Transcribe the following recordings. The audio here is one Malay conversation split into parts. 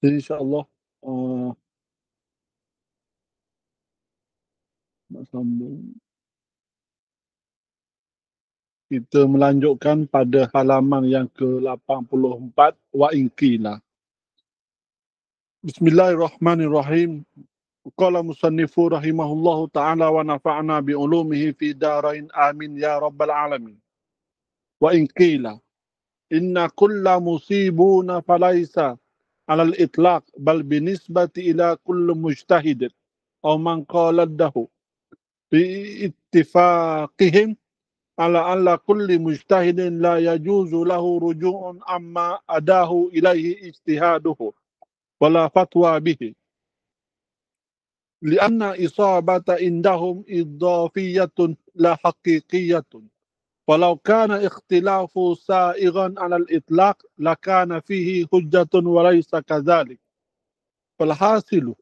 Jadi insya-Allah, nak sambung. Kita melanjutkan pada halaman yang ke-84, wa in qila. Bismillahirrahmanirrahim. Qala musannifu rahimahullahu ta'ala wa nafa'na bi ulumihi fi darain amin ya rabbal alamin. Wa in qila inna kulla musibuna falaysa ala al-itlaq bal binisbati ila kulli mujtahid aw man qaladahu bi ittifaqihim ala alla kulli mujtahidin la yajuzu lahu ruju'un amma adahu ilaihi ijtihaduhu wala fatwa bihi lianna isabata indahum idafiyatun la haqiqiyatun walau kana ikhtilafu sa'igan ala al-itlaq lakana fihi hujjatun wa laysa kadhalik falhasilu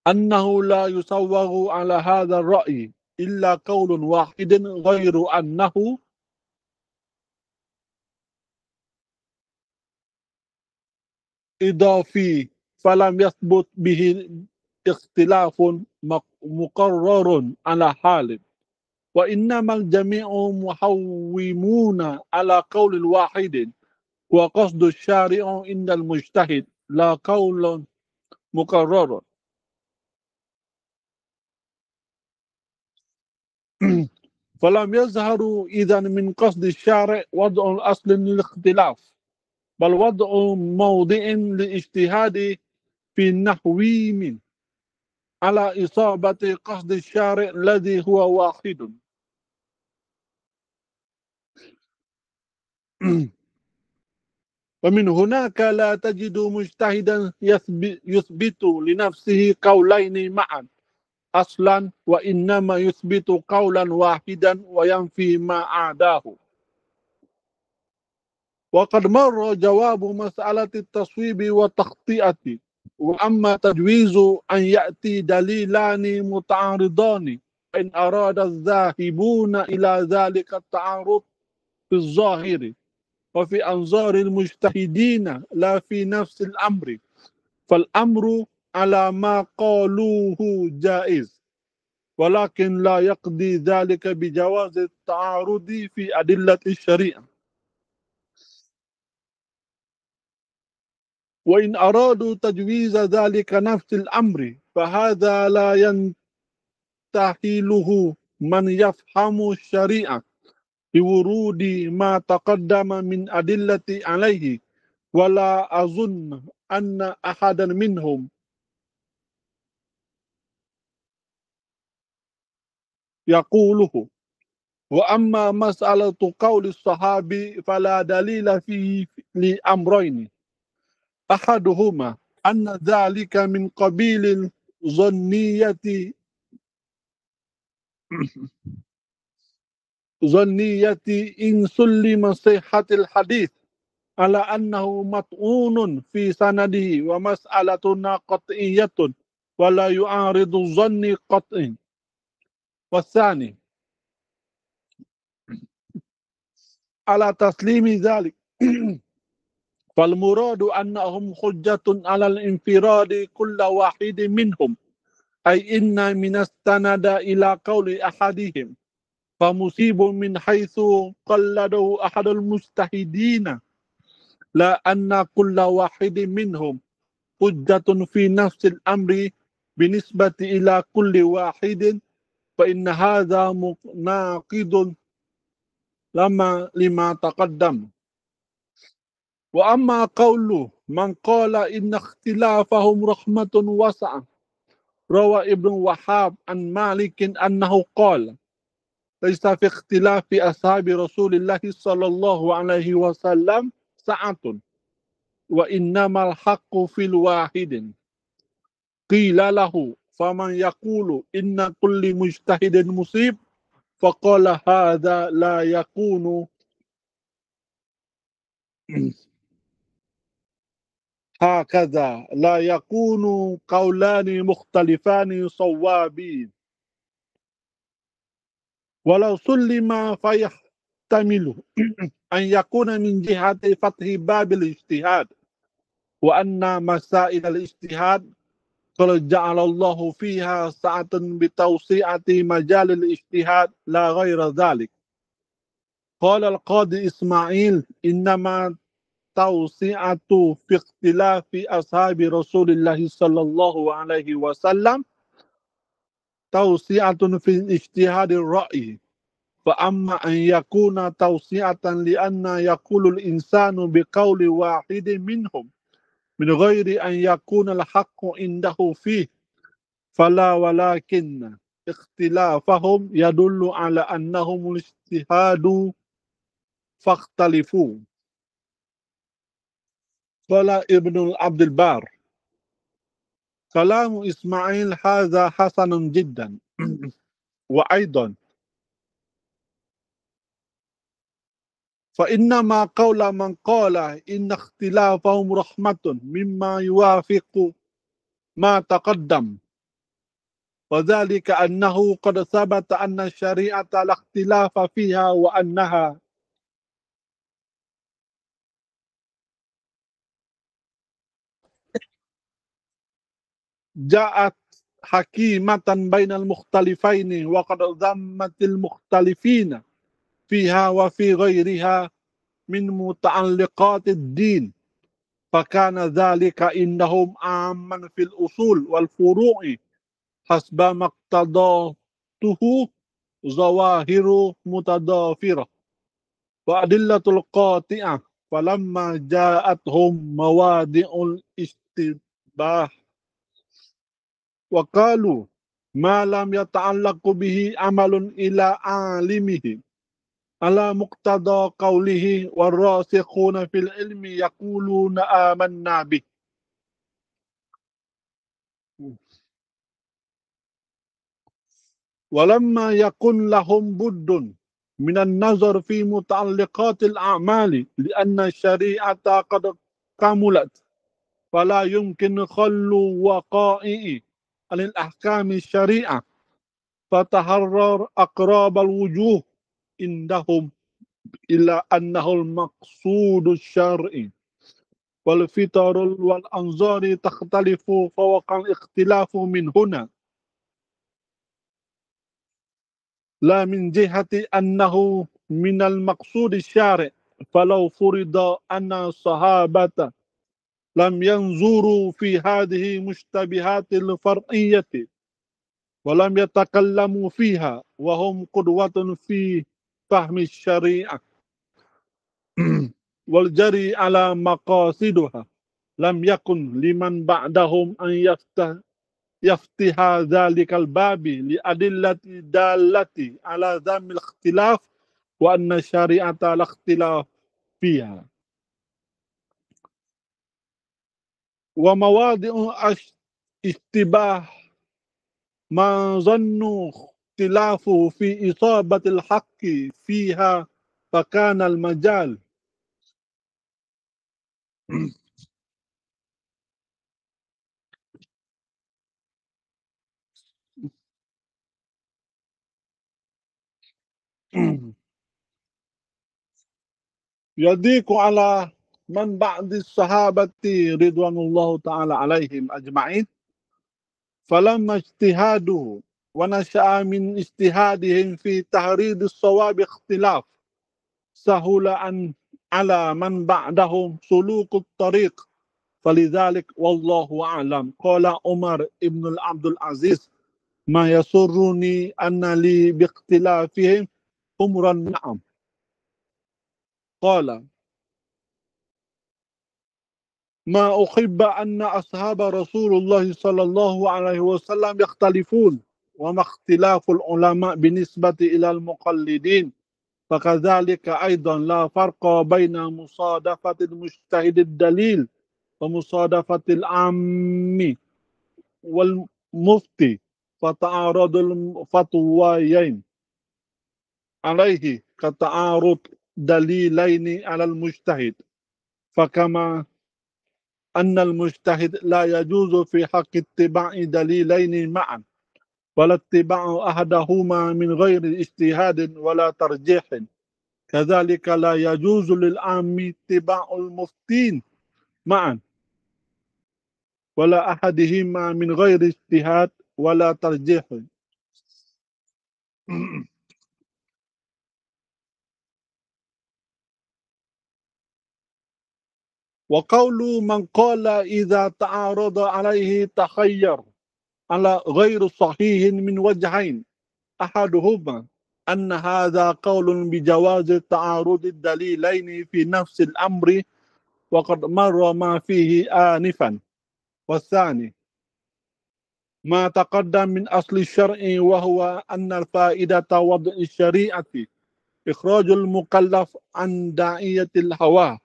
annahu la yusawwagu ala hadha ar-ra'yi illa qaulun wahidin ghairu annahu idafi falam yathbut bihi ikhtilafun muqarrarun ala halin wa innamal jami'u muhawwimuna ala qaulil wahidin wa qasdu syari'u indal mujtahid la qaulun muqarrarun falam yazharu idhan min qasdi syari' wad'u al-asl lil ikhtilaf bal wad'u mawdi'in li ijtihadi fi nahwi min ala isabati qasdi syari' alladhi huwa wahidun. ومن هناك لا تجد مجتهدا يثبت لنفسه قولين معا أصلا وإنما يثبت قولا واحدا وينفي ما عاداه. وقد مر جواب مسألة التصويب والتخطئة وأما تجويز أن يأتي دليلان متعارضان إن أراد الذاهبون إلى ذلك التعارض في الظاهر وفي أنظار المجتهدين لا في نفس الأمر فالأمر على ما قالوه جائز ولكن لا يقضي ذلك بجواز التعارض في أدلة الشريعة. وإن أرادوا تجويز ذلك نفس الأمر فهذا لا ينتحله من يفهم الشريعة بورود ما تقدم من أدلة عليه ولا أظن أن أحدا منهم يقوله. وأما مسألة قول الصحابي فلا دليل فيه لأمرين أحدهما أن ذلك من قبيل ظنية إن سلم صحة الحديث على أنه مطعون في سنده ومسألتنا قطعية ولا يعارض الظن قطع. والثاني على تسليم ذلك فالمراد أنهم حجة على الانفراد كل واحد منهم أي إن من استند إلى قول أحدهم فمصيب من حيث قلده أحد المجتهدين لا أن كل واحد منهم حجة في نفس الأمر بالنسبة إلى كل واحد فإن هذا ناقض لما تقدم. وأما قول من قال إن اختلافهم رحمة واسعة روى ابن وهب عن مالك أنه قال ليس في اختلاف أصحاب رسول الله صلى الله عليه وسلم سعة وإنما الحق في الواحد. قيل له فمن يقول إن كل مجتهد مصيب فقال هذا لا يكون هكذا لا يكون قولان مختلفان صوابين، ولو سلم فيحتمل أن يكون من جهة فتح باب الاجتهاد، وأن مسائل الاجتهاد قد جعل الله فيها سعة بتوسعة مجال الاجتهاد لا غير ذلك. قال القاضي إسماعيل: إنما توسعة في اختلاف أصحاب رسول الله صلى الله عليه وسلم توسعة في اجتهاد الرأي، فأما أن يكون توسعة لأن يقول الإنسان بقول واحد منهم من غير أن يكون الحق عنده فيه فلا، ولكن اختلافهم يدل على أنهم اجتهادوا فاختلفوا. قال ابن عبد البر: كلام إسماعيل هذا حسن جدا. وأيضا فإنما قول من قال إن اختلافهم رحمة مما يوافق ما تقدم، وذلك أنه قد ثبت أن الشريعة لا اختلاف فيها، وأنها جاءت حكيمة بين المختلفين، وقد ذمت المختلفين فيها وفي غيرها من متعلقات الدين، فكان ذلك عندهم عاما في الأصول والفروع حسب ما اقتضته ظواهر متضافرة وأدلة القاطعة، فلما جاءتهم موادع الاشتباه وقالوا ما لم يتعلق به عمل إلى عالمه على مقتضى قوله والراسخون في العلم يقولون آمنا به. ولما يكن لهم بد من النظر في متعلقات الأعمال لأن الشريعة قد كملت، فلا يمكن خل وقائع عن الأحكام الشريعة، فتحرر أقرب الوجوه عندهم إلى أنه المقصود الشرعي، والفطر والأنظار تختلف فوق الاختلاف من هنا، لا من جهة أنه من المقصود الشارع. فلو فرض أن الصحابة لم ينظروا في هذه مشتبهات الفرعية ولم يتكلموا فيها وهم قدوة في فهم الشريعة والجري على مقاصدها، لم يكن لمن بعدهم أن يفتح ذلك الباب لأدلة دالة على ذم الاختلاف وأن الشريعة لا اختلاف فيها. ومواضع اشتباه ما ظنوا اختلافه في إصابة الحق فيها، فكان المجال يضيق على من بعد الصحابة رضوان الله تعالى عليهم أجمعين، فلما اجتهاده ونشأ من اجتهادهم في تحريد الصواب اختلاف، سهل أن على من بعدهم سلوك الطريق، فلذلك والله أعلم. قال عمر بن عبد العزيز: ما يسرني أن لي باختلافهم أمر النعم. قال: ما أحب أن أصحاب رسول الله صلى الله عليه وسلم يختلفون، وما اختلاف العلماء بالنسبة إلى المقلدين، فكذلك أيضا لا فرق بين مصادفة المجتهد الدليل ومصادفة العام والمفتي، فتعارض الفتويين عليه كتعارض دليلين على المجتهد. فكما أن المجتهد لا يجوز في حق اتباع دليلين معا ولا اتباع أحدهما من غير اجتهاد ولا ترجيح. كذلك لا يجوز للعام اتباع المفتين معا ولا أحدهما من غير اجتهاد ولا ترجيح. وقول من قال إذا تعارض عليه تخير على غير صحيح من وجهين، أحدهما أن هذا قول بجواز تعارض الدليلين في نفس الأمر وقد مر ما فيه آنفا، والثاني ما تقدم من أصل الشرع وهو أن الفائدة وضع الشريعة إخراج المكلف عن داعية الهوى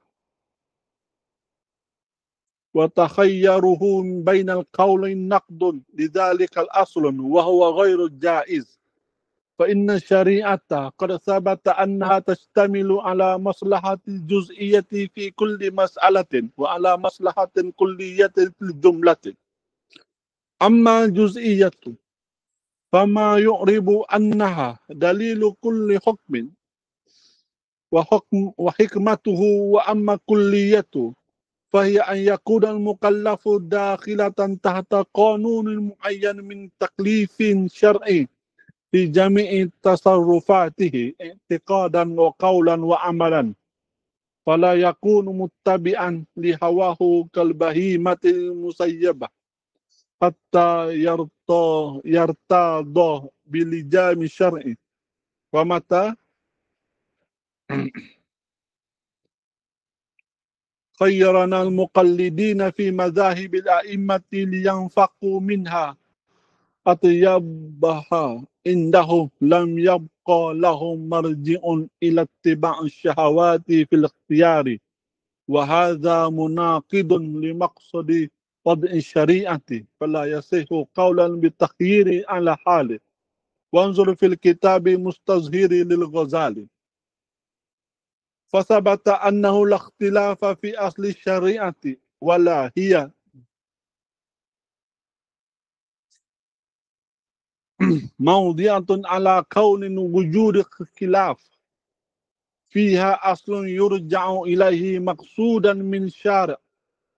وتخيره بين القولين نقد لذلك الأصل وهو غير الجائز، فإن الشريعة قد ثبت أنها تشتمل على مصلحة الجزئية في كل مسألة وعلى مصلحة كلية في الجملة. أما الجزئية فما يعرب أنها دليل كل حكم وحكمته، وأما كليته فهي أن يكون المكلف داخلة تحت قانون معين من تكليف شرعي في جميع تصرفاته اعتقادا وقولا وعملا، فلا يكون متبعا لهواه كالبهيمة المسيبة حتى يرتاض بلجام الشرع. ومتى خيرنا المقلدين في مذاهب الأئمة لينفقوا منها أطيبها عندهم لم يبقى لهم مرجع إلى اتباع الشهوات في الاختيار، وهذا مناقض لمقصد وضع الشريعة، فلا يصح قولا بالتخيير على حاله. وانظر في الكتاب مستظهر للغزالي، فثبت أنه لا اختلاف في أصل الشريعة ولا هي موضعة على كون وجود خلاف فيها أصل يرجع إليه مقصودا من شارع،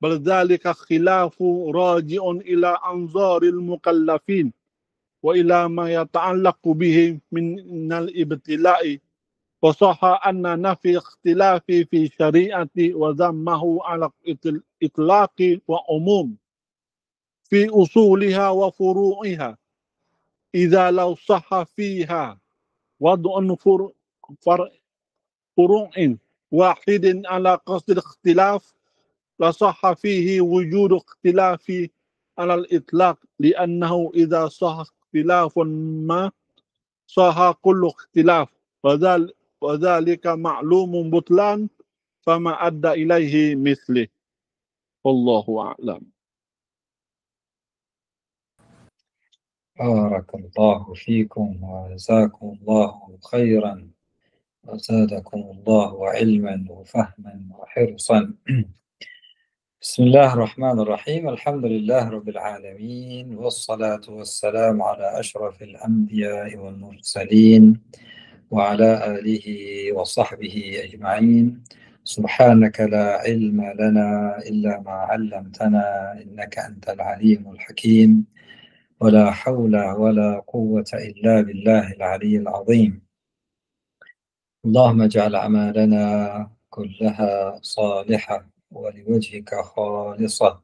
بل ذلك خلاف راجع إلى أنظار المكلفين وإلى ما يتعلق به من الابتلاء. وصح أن نفي اختلاف في شريعة وذمه على إطلاق وعموم في أصولها وفروعها إذا لو صح فيها وضع فروع واحد على قصد الاختلاف لصح فيه وجود اختلاف على الإطلاق، لأنه إذا صح اختلاف ما صح كل اختلاف، وذلك معلوم بطلان فما أدى إليه مثله. والله أعلم. بارك الله فيكم وجزاكم الله خيرا وزادكم الله علما وفهما وحرصا. بسم الله الرحمن الرحيم. الحمد لله رب العالمين، والصلاة والسلام على أشرف الأنبياء والمرسلين وعلى آله وصحبه أجمعين. سبحانك لا علم لنا إلا ما علمتنا إنك أنت العليم الحكيم، ولا حول ولا قوة إلا بالله العلي العظيم. اللهم اجعل أعمالنا كلها صالحة ولوجهك خالصة،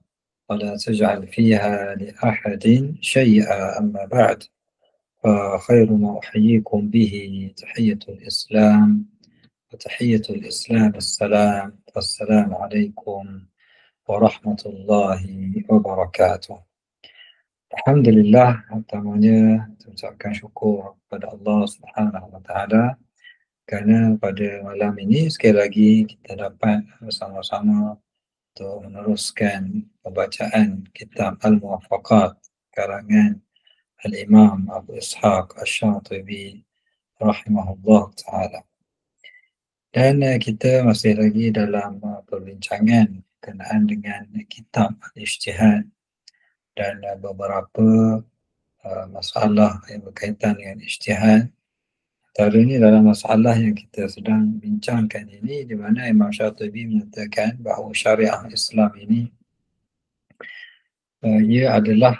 ولا تجعل فيها لأحد شيئا. أما بعد، فخير ما أحييكم به تحية الإسلام، وتحية الإسلام السلام، والسلام عليكم ورحمة الله وبركاته. Alhamdulillah, pertamanya kita ucapkan syukur kepada Allah Subhanahu Wa Taala kerana pada malam ini sekali lagi kita dapat bersama-sama untuk meneruskan pembacaan kitab Al-Muwafaqat karangan Al-Imam Abu Ishaq Asy-Syatibi rahimahullah taala. Dan kita masih lagi dalam perbincangan berkenaan dengan kitab ijtihad dan beberapa masalah yang berkaitan dengan ijtihad. Antaranya dalam masalah yang kita sedang bincangkan ini, di mana Imam Syatibi menyatakan bahawa syariah Islam ini ia adalah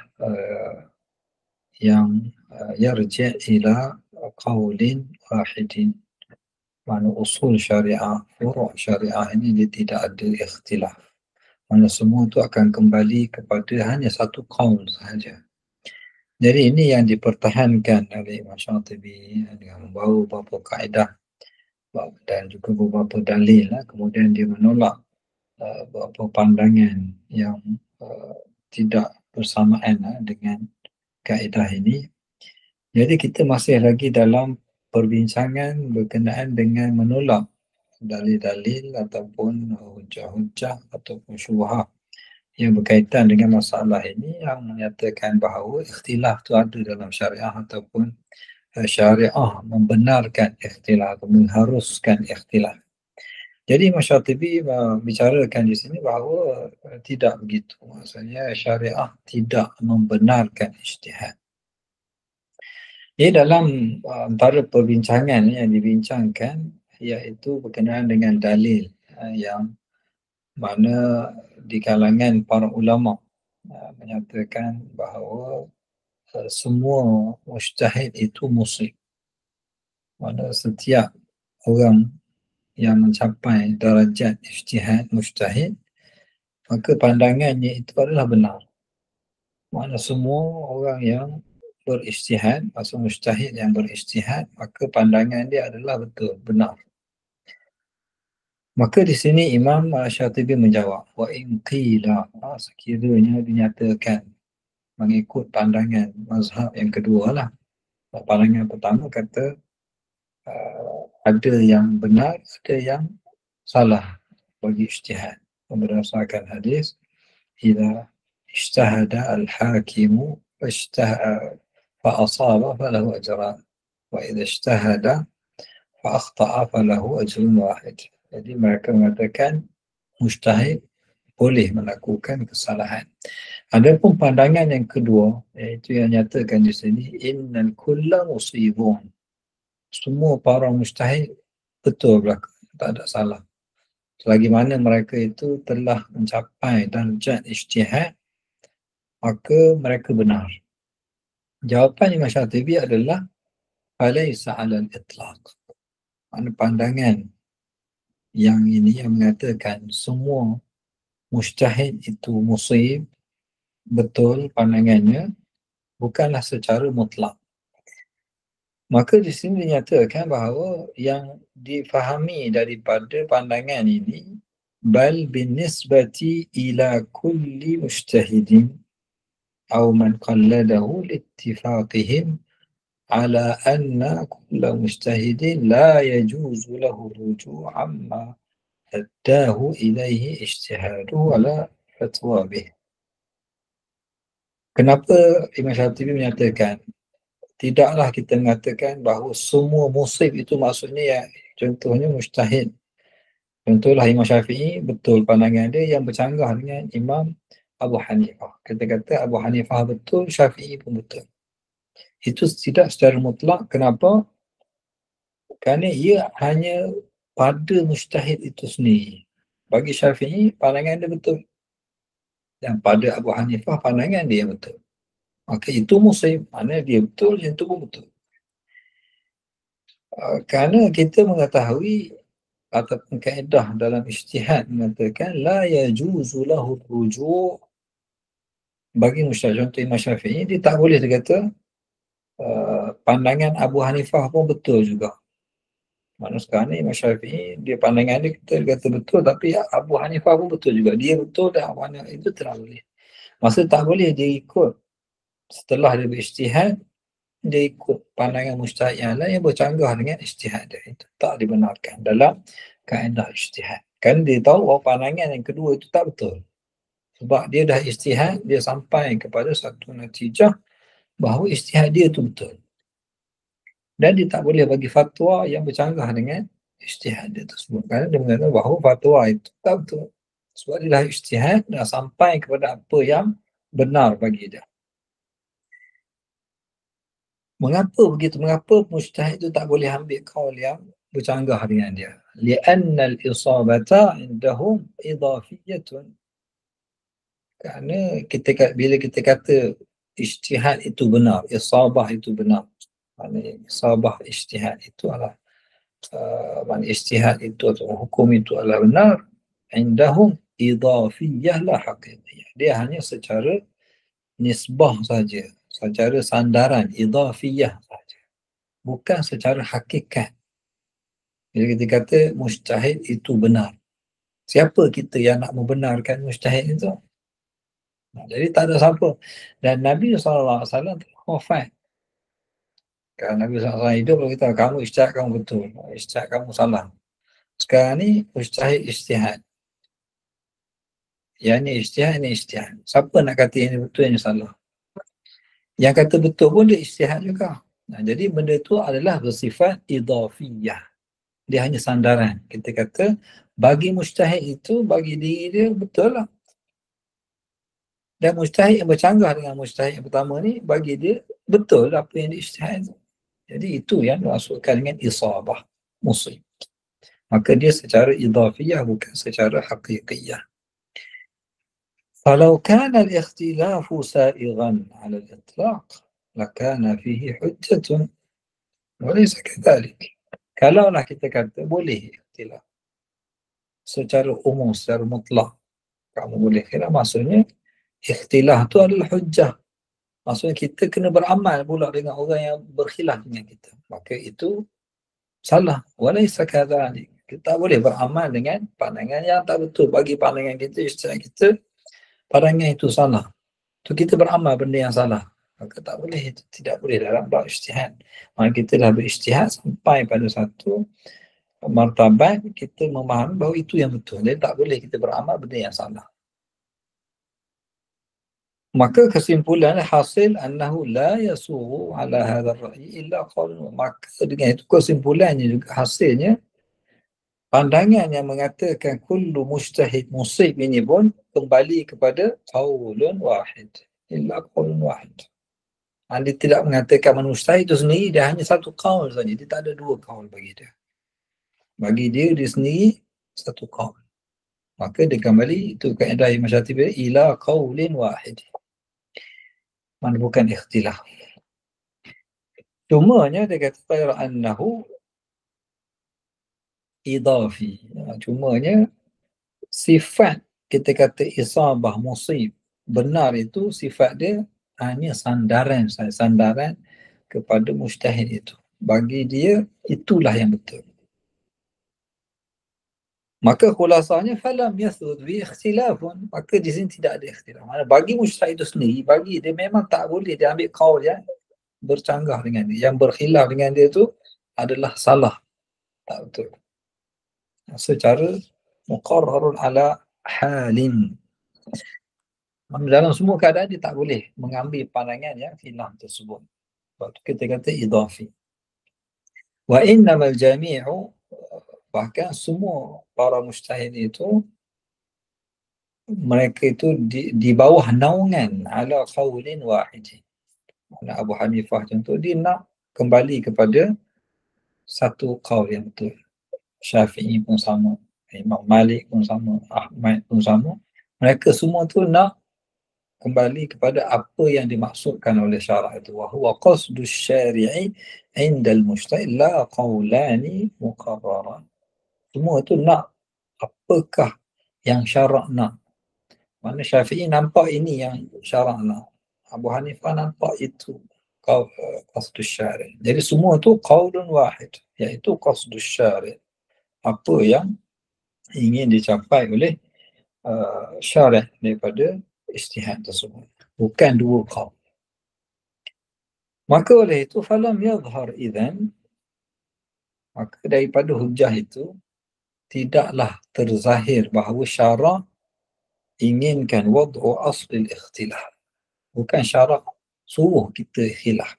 yang yarji' ila qawlin wahidin. Mana usul syariah, furu' syariah ini dia tidak ada ikhtilaf. Mana semua itu akan kembali kepada hanya satu qaul sahaja. Jadi ini yang dipertahankan oleh Imam Syatibi dengan membawa beberapa kaedah dan juga beberapa dalil. Kemudian dia menolak beberapa pandangan yang tidak bersamaan dengan kaedah ini. Jadi kita masih lagi dalam perbincangan berkenaan dengan menolak dalil-dalil ataupun hujah-hujah ataupun syubhat yang berkaitan dengan masalah ini, yang menyatakan bahawa ikhtilaf itu ada dalam syariah ataupun syariah membenarkan ikhtilaf atau mengharuskan ikhtilaf. Jadi Imam Syatibi bicarakan di sini bahawa tidak begitu. Maksudnya syariah tidak membenarkan ijtihad. Jadi dalam antara perbincangan yang dibincangkan iaitu berkenaan dengan dalil yang mana di kalangan para ulama menyatakan bahawa semua mujtahid itu musib. Mana setiap orang yang mencapai darajat ijtihad mujtahid, maka pandangannya itu adalah benar. Mana semua orang yang berijtihad, maksud mujtahid yang berijtihad, maka pandangan dia adalah betul, benar. Maka di sini Imam Syatibi menjawab, wa in qila, sekiranya dinyatakan mengikut pandangan mazhab yang kedua lah. Pandangan pertama kata ada yang benar, ada yang salah bagi ijtihad. Berdasarkan hadis, idza ijtahada al-hakimu fa asaba falahu ajran, wa idza ijtahada fa akhta'a falahu ajrun wahid. Jadi mereka mengatakan mujtahid boleh melakukan kesalahan. Adapun pandangan yang kedua, iaitu yang nyatakan di sini, innal kulla musibun. Semua para mujtahid betul berlaku, tak ada salah. Selagi mana mereka itu telah mencapai darjat ijtihad, maka mereka benar. Jawapan Imam Syatibi adalah alaysa 'ala al-itlaq. Mana pandangan yang ini yang mengatakan semua mujtahid itu musib, betul pandangannya, bukanlah secara mutlak. Maka di sini dinyatakan bahawa yang difahami daripada pandangan ini, bal binisbati ila kulli mujtahidin atau man qalladahu liittifaqihim ala anna kulla mujtahidin la yajuzu lahu ruju' amma addahu ilaihi ijtihaduhu ala fatwa bih. Kenapa Imam Syatibi menyatakan tidaklah kita mengatakan bahawa semua musib itu maksudnya ya, contohnya mujtahid. Contohlah Imam Syafi'i, betul pandangan dia yang bercanggah dengan Imam Abu Hanifah. Kita kata Abu Hanifah betul, Syafi'i pun betul. Itu tidak secara mutlak. Kenapa? Kerana ia hanya pada mujtahid itu sendiri. Bagi Syafi'i, pandangan dia betul. Dan pada Abu Hanifah, pandangan dia betul. Maka itu musib. Mana dia betul, yang itu pun betul. Kerana kita mengetahui ataupun kaedah dalam ijtihad mengatakan la yajuzu lahu ruju' bagi mujtahid. Contoh Imam Syafi'i, dia tak boleh dia kata pandangan Abu Hanifah pun betul juga. Maksudnya sekarang ni Imam Syafi'i, dia pandangan dia kata betul, tapi Abu Hanifah pun betul juga. Dia betul dan Abu Hanifah itu tak boleh. Maksud tak boleh dia ikut setelah dia berijtihad, dia ikut pandangan mujtahid yang lain yang bercanggah dengan ijtihad dia. Itu tak dibenarkan dalam kaedah ijtihad. Kan dia tahu bahawa pandangan yang kedua itu tak betul. Sebab dia dah ijtihad, dia sampai kepada satu natijah bahawa ijtihad dia itu betul. Dan dia tak boleh bagi fatwa yang bercanggah dengan ijtihad dia tersebut. Kerana dia mengatakan bahawa fatwa itu tak betul. Sebab dia dah ijtihad, dah sampai kepada apa yang benar bagi dia. Mengapa begitu? Mengapa mujtahid itu tak boleh ambil kaul yang bercanggah dengan dia? Li'anna al-isabata indahum idafiyatun. Kerana bila kita kata ijtihad itu benar, isabah itu benar. Maknanya isabah ijtihad itu adalah maknanya ijtihad itu atau hukum itu adalah benar, indahum idafiyah la haqiqiyah. Dia hanya secara nisbah saja, secara sandaran, idafiyah saja. Bukan secara hakikat. Bila kita kata mujtahid itu benar, siapa kita yang nak membenarkan mujtahid itu? Jadi tak ada siapa. Dan Nabi SAW telah wafat. Kalau Nabi SAW hidup, kita kamu ijtihad kamu betul, ijtihad kamu salah. Sekarang ni mujtahid ijtihad. Yang ni ijtihad, ini ijtihad. Siapa nak kata yang ni betul, yang ni salah? Yang kata betul pun dia ijtihad juga. Jadi benda tu adalah bersifat idafiyah. Dia hanya sandaran. Kita kata bagi mujtahid itu, bagi diri dia betul lah. Dan mujtahid yang bercanggah dengan mujtahid yang pertama ni, bagi dia betul apa yang dia ijtihad. Jadi itu yang dimaksudkan dengan isabah, musib. Maka dia secara idafiyah bukan secara haqiqiyah. Kalau kana al-ikhtilafu sa'igan 'ala al-itlaq, lakana fihi hujjatun. Walaysa kadzalik. Kalaulah kita kata boleh ikhtilaf secara umum, secara mutlak, kamu boleh khilaf, maksudnya ikhtilaf tu adalah hujjah. Maksudnya kita kena beramal pula dengan orang yang berkhilaf dengan kita. Maka itu salah. Walaysa kadzalik. Kita tak boleh beramal dengan pandangan yang tak betul. Bagi pandangan kita, ijtihad kita, pandangan itu salah. Tu kita beramal benda yang salah. Maka tak boleh, itu tidak boleh dalam bab ijtihad. Maka kita dah berijtihad sampai pada satu martabat kita memahami bahawa itu yang betul. Jadi tak boleh kita beramal benda yang salah. Maka kesimpulannya hasil annahu la yasughu ala hadha ar-ra'yi illa qaulun. Maka dengan itu kesimpulannya juga hasilnya pandangan yang mengatakan kullu mujtahid musib ini pun kembali kepada qaulun wahid. Illa qaulun wahid. Dia tidak mengatakan mujtahid itu sendiri, dia hanya satu qaul saja. Dia tak ada dua qaul bagi dia. Bagi dia sendiri satu qaul. Maka dia kembali, itu kaedah Imam Syatibi, ila qaulin wahid. Mana bukan ikhtilaf. Cumanya dia kata ghaira annahu idafi. Cumanya sifat kita kata isabah musib benar itu sifat dia hanya sandaran kepada mujtahid itu. Bagi dia itulah yang betul. Maka khulasanya falam yathud bi ikhtilafun. Maka di sini tidak ada ikhtilaf. Bagi mujtahid itu sendiri, bagi dia memang tak boleh dia ambil qaul yang bercanggah dengan dia. Yang berkhilaf dengan dia itu adalah salah. Tak betul. Secara muqarrarun ala halin. Dalam semua keadaan dia tak boleh mengambil pandangan yang khilaf tersebut. Sebab itu kita kata idafi. Wa innamal jami'u, bahkan semua para mujtahid itu mereka itu di bawah naungan ala qaulin wahid. Abu Hanifah contoh, dia nak kembali kepada satu qaul yang betul. Syafi'i pun sama, Imam Malik pun sama, Ahmad pun sama. Mereka semua tu nak kembali kepada apa yang dimaksudkan oleh syarak itu. Wa huwa qasdus syari'i indal mujtahid la qaulani muqarraran. Semua tu nak apakah yang syarak nak. Mana Syafi'i nampak ini yang syarak nak. Abu Hanifah nampak itu qasdus syari'. Jadi semua tu qaulun wahid, iaitu qasdus syari'. Apa yang ingin dicapai oleh syarah daripada ijtihad tersebut. Bukan dua qaul. Maka oleh itu falam yadhhar idzan, maka daripada hujah itu tidaklah terzahir bahawa syarah inginkan wad'u asli al-ikhtilaf. Bukan syarah suruh kita khilaf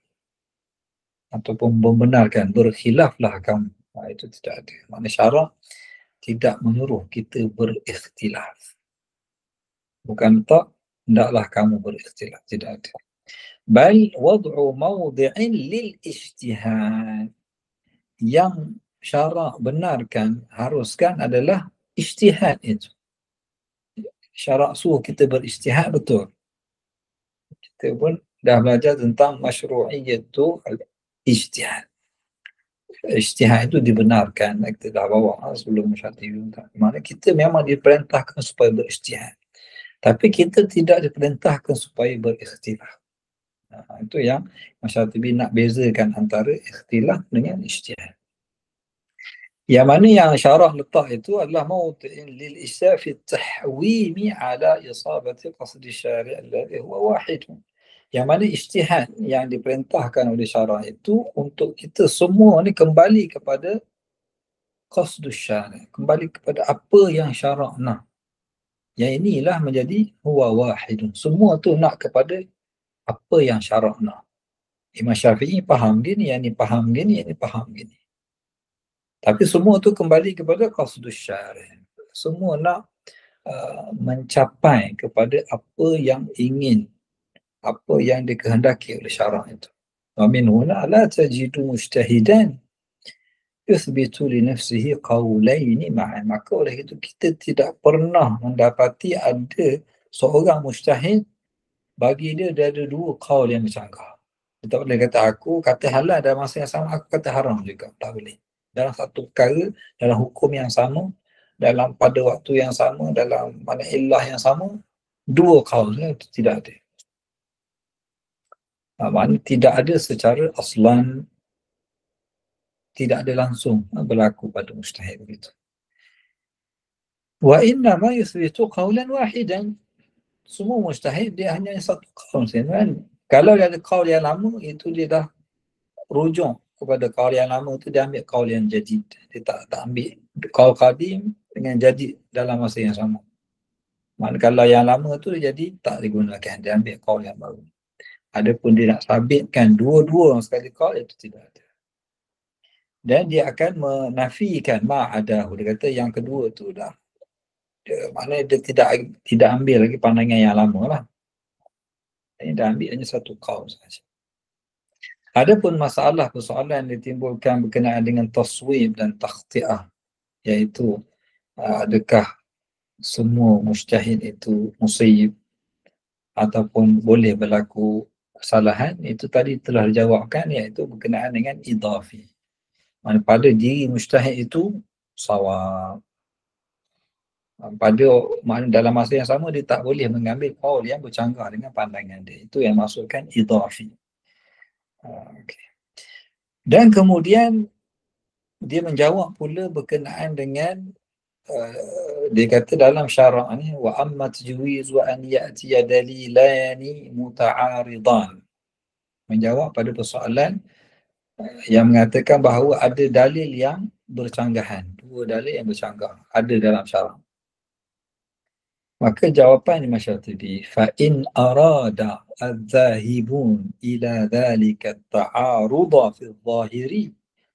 ataupun membenarkan berkhilaflah kamu. Itu tidak ada. Maknanya syarah tidak menyuruh kita berikhtilaf. Bukan letak, hendaklah kamu berikhtilaf. Tidak ada. Bal wad'u mawdi'in lil ijtihad. Yang syarak benarkan, haruskan adalah ijtihad itu. Syarak suruh kita berijtihad betul. Kita pun dah belajar tentang masyru'iyyatu al-ijtihad. Ijtihad itu dibenarkan. Kita dah bawa sebelum Syatibi. Maksudnya kita memang diperintahkan supaya berijtihad. Tapi kita tidak diperintahkan supaya berikhtilaf. Itu yang Syatibi nak bezakan antara ikhtilaf dengan ijtihad. Yang mana yang syarah letak itu adalah mawdi'in lil ijtihad fi tahwimi ala isabati qasdi syari' alladhi huwa wahid. Yang mana ijtihad yang diperintahkan oleh syarah itu untuk kita semua ni kembali kepada qasdu syari', kembali kepada apa yang syarah nak. Yang inilah menjadi huwa wahid. Semua tu nak kepada apa yang syarah nak. Imam Syafi'i faham gini, yang ni faham gini, yang ni faham gini. Tapi semua tu kembali kepada qasdus syari'. Semua nak mencapai kepada apa yang ingin, apa yang dikehendaki oleh syarak itu. Wa min huna la tajidu mujtahidan yuthbitu li nafsihi qawlaini ma'an. Maka oleh itu kita tidak pernah mendapati ada seorang mujtahid bagi dia ada dua qaul yang bercanggah. Dia tak boleh kata aku kata halal dalam masa yang sama, aku kata haram juga. Tak boleh. Dalam satu perkara, dalam hukum yang sama, dalam pada waktu yang sama, dalam mana illah yang sama, dua qaul itu tidak ada. Maknanya tidak ada secara aslan, tidak ada langsung berlaku pada mujtahid begitu. Wa inna ma yuthbitu qawlan wahidan. Semua mujtahid dia hanya satu qaul kan. Kalau dia ada qaul yang lama, itu dia dah rujuk kepada qaul yang lama tu, dia ambil qaul yang jadid. Dia tak ambil qaul qadim dengan jadid dalam masa yang sama. Maksudnya kalau yang lama tu dia jadi tak digunakan, dia ambil qaul yang baru. Adapun dia nak sabitkan dua-dua sekali qaul, itu tidak ada. Dan dia akan menafikan ma'adahu. Dia kata yang kedua tu dah, maknanya dia tidak ambil lagi pandangan yang lama lah. Dia dah ambil hanya satu qaul sahaja. Adapun masalah persoalan yang ditimbulkan berkenaan dengan taswib dan takhti'ah, iaitu adakah semua mujtahid itu musib ataupun boleh berlaku kesalahan, itu tadi telah dijawabkan, iaitu berkenaan dengan idafi. Maksudnya pada diri mujtahid itu sawab. Maknanya dalam masa yang sama dia tak boleh mengambil qaul yang bercanggah dengan pandangan dia. Itu yang maksudkan idafi. Okay. Dan kemudian dia menjawab pula berkenaan dengan dia kata dalam syarak ni wa amma tajwiz wa an ya'ti dalilani muta'aridan. Menjawab pada persoalan yang mengatakan bahawa ada dalil yang bercanggahan, dua dalil yang bercanggah ada dalam syarak. Maka jawapan Imam Syatibi, fa in arada adh-dhahibun ila dhalika at-ta'arud fi adh-dhahiri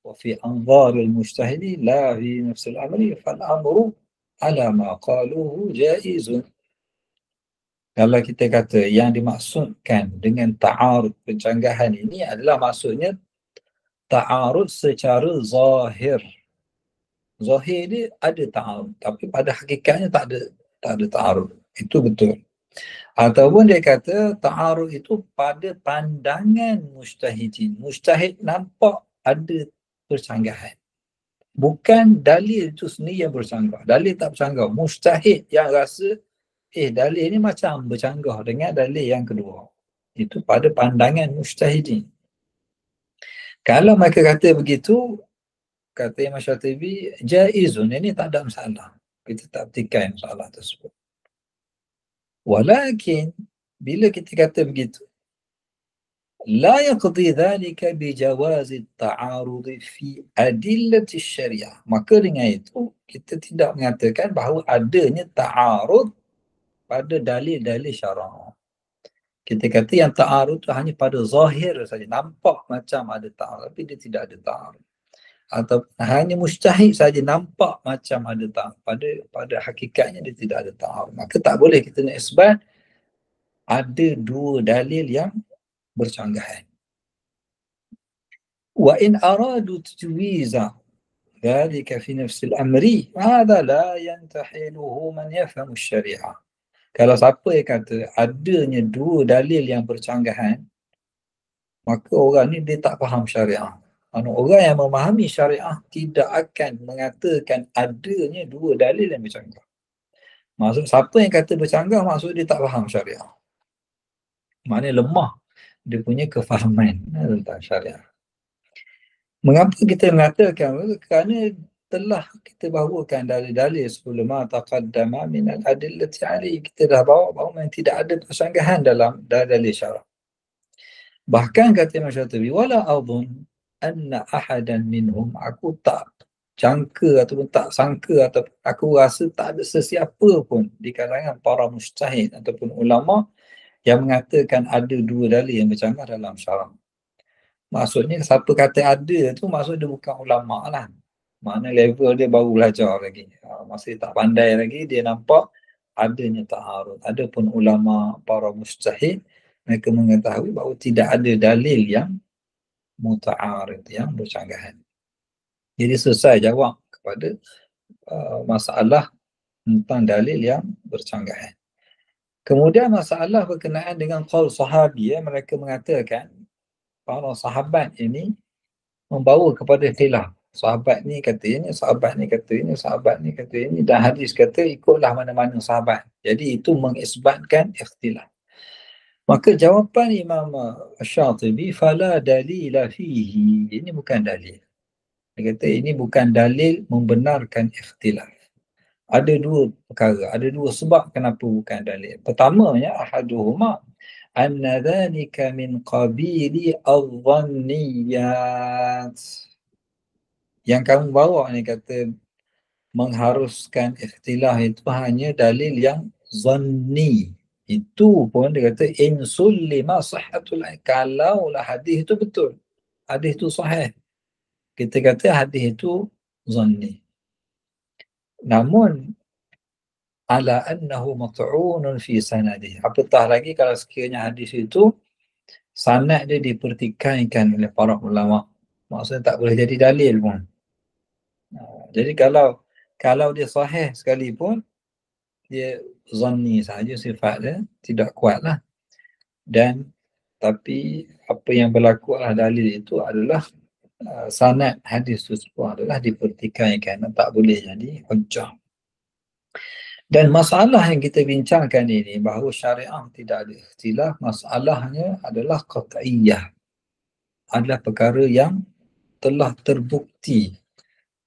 wa fi anzar al-mujtahidi la fi nafs al-amri fal amru ala ma qaluhu jaizun. Kalau kita kata yang dimaksudkan dengan ta'arud pencanggahan ini adalah maksudnya ta'arud secara zahir. Zahir dia ada ta'arud, tapi pada hakikatnya tak ada ta'arud. Itu betul. Ataupun dia kata ta'arud itu pada pandangan mujtahidin. Mujtahid nampak ada percanggahan. Bukan dalil itu sendiri yang bercanggah. Dalil tak bercanggah. Mujtahid yang rasa dalil ini macam bercanggah dengan dalil yang kedua. Itu pada pandangan mujtahidin. Kalau mereka kata begitu, kata Imam Syatibi, jaizun, ini tak ada masalah. Kita tak petikai masalah tersebut. Walakin, bila kita kata begitu, la yaqdi dhalika bijawazi ta'arudi fi adillati syariah. Maka dengan itu, kita tidak mengatakan bahawa adanya ta'arud pada dalil-dalil syarak. Kita kata yang ta'arud itu hanya pada zahir saja. Nampak macam ada ta'arud, tapi dia tidak ada ta'arud. atau hanya mujtahid saja nampak macam ada pada hakikatnya dia tidak ada ta'arud, maka tak boleh kita nak isbat ada dua dalil yang bercanggahan. Wa in aradu tajwiza dhalika fi nafsi al-amri hadha la yantahiluhu man yafhamu syariah. Kalau siapa yang kata adanya dua dalil yang bercanggahan, maka orang ni dia tak faham syariah. Orang yang memahami syariah tidak akan mengatakan adanya dua dalil yang bercanggah. Maksud siapa yang kata bercanggah, maksud dia tak faham syariah. Maknanya lemah dia punya kefahaman tentang syariah. Mengapa kita mengatakan? Kerana telah kita bawakan dalil-dalil sebelum taqaddama min al-adillati alaihi. Kita dah bawa bahawa tidak ada persanggahan dalam dalil syariah. Bahkan kata Imam Syatibi, wala adhun anna ahadan minhum, aku tak jangka ataupun tak sangka atau aku rasa tak ada sesiapa pun di kalangan para mujtahid ataupun ulama yang mengatakan ada dua dalil yang bercanggah dalam syarah. Maksudnya siapa kata ada tu maksud dia bukan ulama lah. Mana level dia baru belajar lagi. Masih tak pandai lagi, dia nampak adanya ta'arud. Adapun ulama para mujtahid, mereka mengetahui bahawa tidak ada dalil yang muta'arid, yang bercanggahan. Jadi selesai jawab kepada masalah tentang dalil yang bercanggahan. Kemudian masalah berkenaan dengan qaul sahabi, mereka mengatakan para sahabat ini membawa kepada khilaf. Sahabat ni kata ini, sahabat ni kata ini, sahabat ni kata ini, dan hadis kata ikutlah mana-mana sahabat. Jadi itu mengisbatkan ikhtilaf. Maka jawapan Imam Syatibi, fala dalila fihi, ini bukan dalil. Dia kata ini bukan dalil membenarkan ikhtilaf. Ada dua perkara, ada dua sebab kenapa bukan dalil. Pertamanya, ahaduhuma anna dhalika min qabili al-dhanniyat. Yang kamu bawa ni kata mengharuskan ikhtilaf itu hanya dalil yang zanni. Itu pun dia kata in sullima sihhatul, kalaulah hadis itu betul, hadis itu sahih, kita kata hadis itu zanni. Namun ala annahu mat'unun fi sanadih, apatah lagi kalau sekiranya hadis itu sanad dia dipertikaikan oleh para ulama, maksudnya tak boleh jadi dalil pun. Jadi kalau dia sahih sekalipun, dia zanni saja, sifat dia tidak kuatlah. Dan tapi apa yang berlaku adalah dalil itu adalah sanad hadis tersebut adalah dipertikaikan, tak boleh jadi hujjah. Dan masalah yang kita bincangkan ini bahawa syariah tidak ada ikhtilaf, masalahnya adalah qat'iyah, adalah perkara yang telah terbukti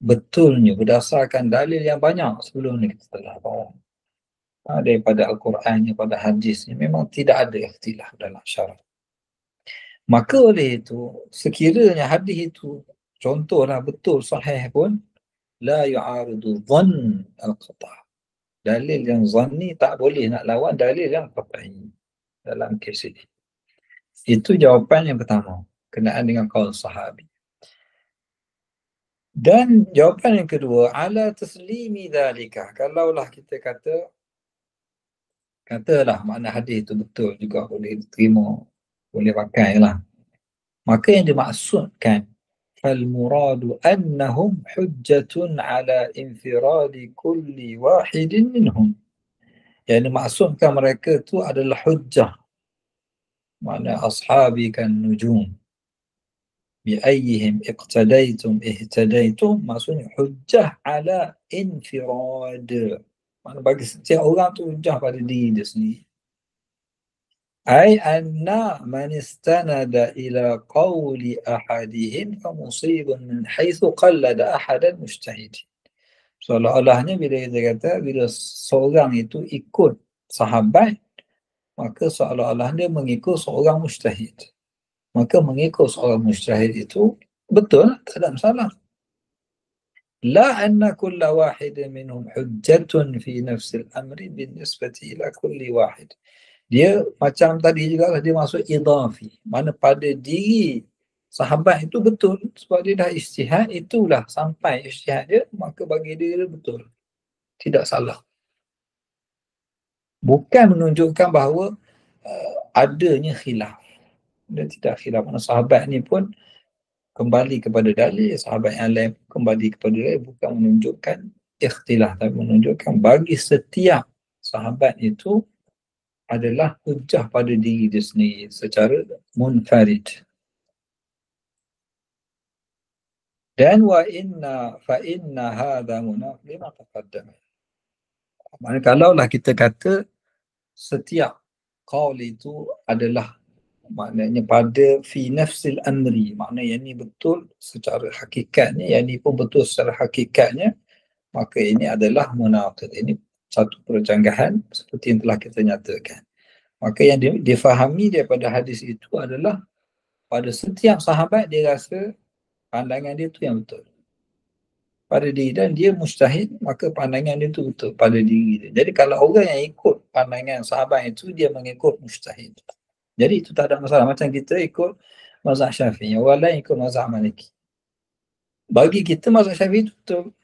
betulnya berdasarkan dalil yang banyak sebelum ni kita telah bawa. Daripada Al-Quran, daripada hadis, memang tidak ada ikhtilaf dalam syariah. Maka oleh itu, sekiranya hadis itu contohlah betul sahih pun, la yu'aridu dhann al-qata'. Dalil yang zanni tak boleh nak lawan dalil yang qat'i dalam kes ini. Itu jawapan yang pertama kenaan dengan qaul sahabi. Dan jawapan yang kedua, ala taslimi dhalika, kalaulah kita katalah makna hadis itu betul juga boleh diterima, boleh pakai lah, maka yang dimaksudkan fal muradu annahum hujjatun ala infiradi kulli wahidin minhum, yang dimaksudkan mereka itu adalah hujjah, makna ashabi kan nujum bi ayyihim iqtadaitum ihtadaitum, maksudnya hujjah ala infirad, makna bagi setiap orang tu hujjah pada diri dia sendiri. Ay anna man istanada ila qawli ahadihim fa musibun min haythu qallada ahadan mujtahid. Seolah-olahnya bila kita kata bila seorang itu ikut sahabat, maka seolah-olah dia mengikut seorang mujtahid. Maka mengikut seorang mujtahid itu betul, tak ada masalah. La anna kulla wahidin minhum hujjatun fi nafsil amri binisbati ila kulli wahid. Dia macam tadi juga dia masuk idafi, mana pada diri sahabat itu betul sebab dia dah ijtihad, itulah sampai ijtihad dia, maka bagi dia betul, tidak salah. Bukan menunjukkan bahawa adanya khilaf. Dia tidak khilaf. Mana sahabat ni pun kembali kepada dalil, sahabat yang lain kembali kepada dalil, bukan menunjukkan ikhtilaf, tapi menunjukkan bagi setiap sahabat itu adalah hujjah pada diri dia sendiri secara munfarid. Dan wa inna fa inna hadha munaf lima taqaddama. Maksudnya kalaulah kita kata setiap qaul itu adalah maknanya pada fi nafsil amri, maknanya yang ni betul secara hakikatnya, yang ni pun betul secara hakikatnya, maka ini adalah munaqid. Ini satu percanggahan seperti yang telah kita nyatakan. Maka yang difahami daripada hadis itu adalah pada setiap sahabat dia rasa pandangan dia tu yang betul pada diri, dan dia mujtahid, maka pandangan dia tu betul pada diri dia. Jadi kalau orang yang ikut pandangan sahabat itu, dia mengikut mujtahid. Jadi itu tak ada masalah. Macam kita ikut mazhab Syafi'i, orang lain ikut mazhab Maliki. Bagi kita mazhab Syafi'i itu betul.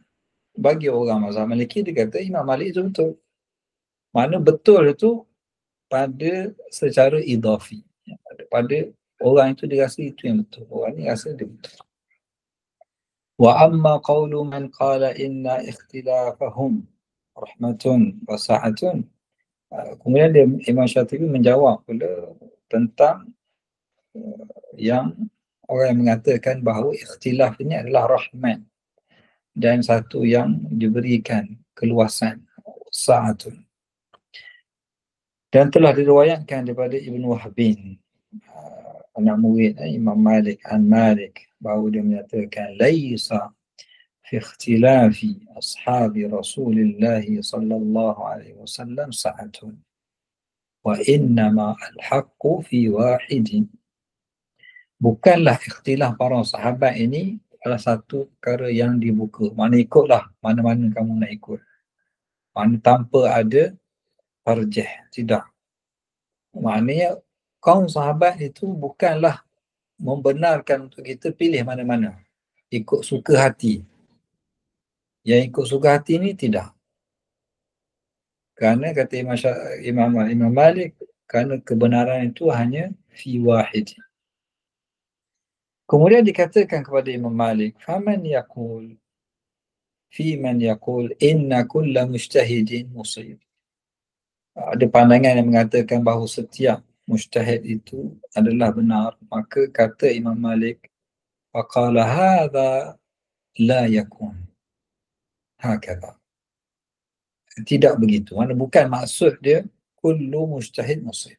Bagi orang mazhab Maliki, dia kata Imam Malik itu betul. Mana betul itu pada secara idafi. Pada orang itu dia rasa itu yang betul. Orang ni rasa dia betul. Wa amma qawlu man qala inna ikhtilafahum rahmatun wa sa'atun. Kemudian dia, Imam Syatibi menjawab pula tentang yang orang yang mengatakan bahawa ikhtilaf ini adalah rahmat dan satu yang diberikan keluasan, sa'atun. Dan telah diriwayatkan daripada Ibn Wahbin, anak murid Imam Malik, an Malik, bahawa dia menyatakan laisa fi ikhtilafi ashabi Rasulillah sallallahu alaihi wasallam sa'atun wa innama al-haqqu fi wahidin. Bukanlah ikhtilaf para sahabat ini adalah satu perkara yang dibuka. Mana ikutlah mana-mana kamu nak ikut. Mana tanpa ada tarjih, tidak. Maknanya kaum sahabat itu bukanlah membenarkan untuk kita pilih mana-mana, ikut suka hati. Yang ikut suka hati ni tidak. Kerana kata Imam Malik, kerana kebenaran itu hanya fi wahid. Kemudian dikatakan kepada Imam Malik, faman yaqul fi man yaqul inna kulla mujtahidin musib. Ada pandangan yang mengatakan bahawa setiap mujtahid itu adalah benar, maka kata Imam Malik, faqala hadha la yakun hakadha. Tidak begitu. Mana bukan maksud dia kullu mujtahid musib.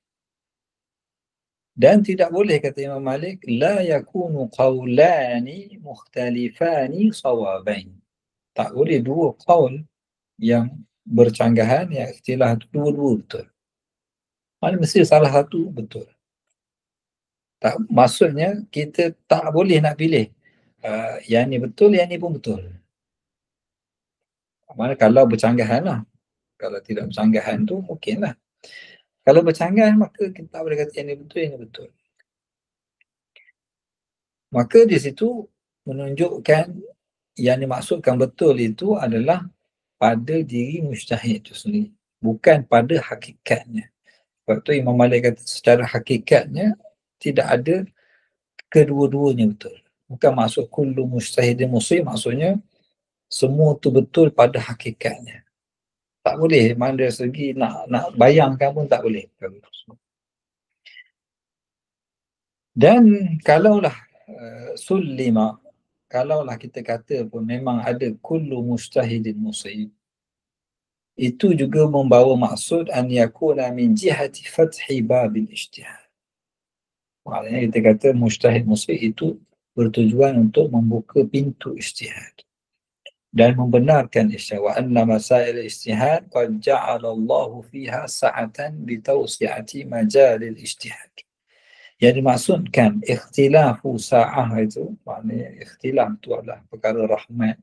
Dan tidak boleh, kata Imam Malik, la yakunu qawlani mukhtalifani sawabain. Tak boleh dua qaul yang bercanggahan, yang ikhtilaf itu dua-dua betul. Mana mesti salah satu betul. Tak, maksudnya kita tak boleh nak pilih yang ni betul, yang ni pun betul. Mana kalau bercanggahan lah. Kalau tidak bercanggahan tu mungkin lah. Kalau bercanggahan maka kita tak boleh kata yang ni betul, yang ni betul. Maka di situ menunjukkan yang dimaksudkan betul itu adalah pada diri mujtahid itu sendiri, bukan pada hakikatnya. Sebab tu Imam Malik kata secara hakikatnya tidak ada kedua-duanya betul. Bukan maksud kullu mujtahidin musib, maksudnya semua tu betul pada hakikatnya. Tak boleh, mana dari segi nak bayangkan pun tak boleh. Dan kalaulah sullima, kalaulah kita kata pun memang ada kullu mujtahidin musib, itu juga membawa maksud an yakuna min jihati fathi babil ijtihad. Maknanya kita kata mujtahid musib itu bertujuan untuk membuka pintu ijtihad dan membenarkan ijtihad. Wa anna masail ijtihad qad ja'ala Allahu fiha sa'atan bi tawsi'ati majalil ijtihad. Yang dimaksudkan ikhtilafu sa'ah itu, maknanya ikhtilaf itu adalah perkara rahmat,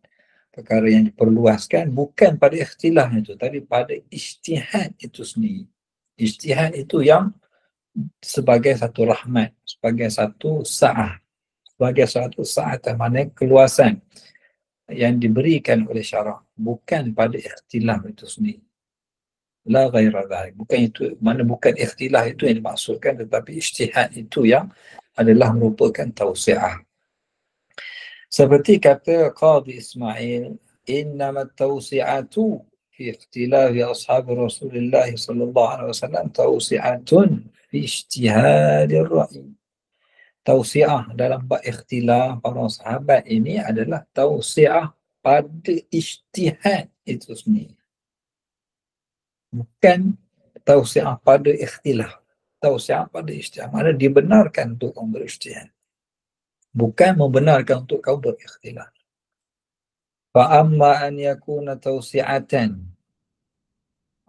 perkara yang diperluaskan, bukan pada ikhtilaf itu, tapi pada ijtihad itu sendiri. Ijtihad itu yang sebagai satu rahmat, sebagai satu sa'ah. sebagai suatu sa'atan, maknanya keluasan yang diberikan oleh syarak, bukan pada ikhtilaf itu sendiri. La ghaira dhalik. Bukan itu, mana bukan ikhtilaf itu yang dimaksudkan, tetapi ijtihad itu yang adalah merupakan tausi'ah. Seperti kata Qadhi Ismail, innama tausi'atu fi ikhtilafi ashabi Rasulullah sallallahu alaihi wasallam tausi'atun fi ijtihadir ra'i. Tausi'ah dalam bab ikhtilaf para sahabat ini adalah tausi'ah pada ijtihad itu sendiri. Bukan tausi'ah pada ikhtilaf. Tausi'ah pada ijtihad. Mana dibenarkan untuk kaum berijtihad. Bukan membenarkan untuk kaum berikhtilaf. Fa'amma an yakuna tausi'atan.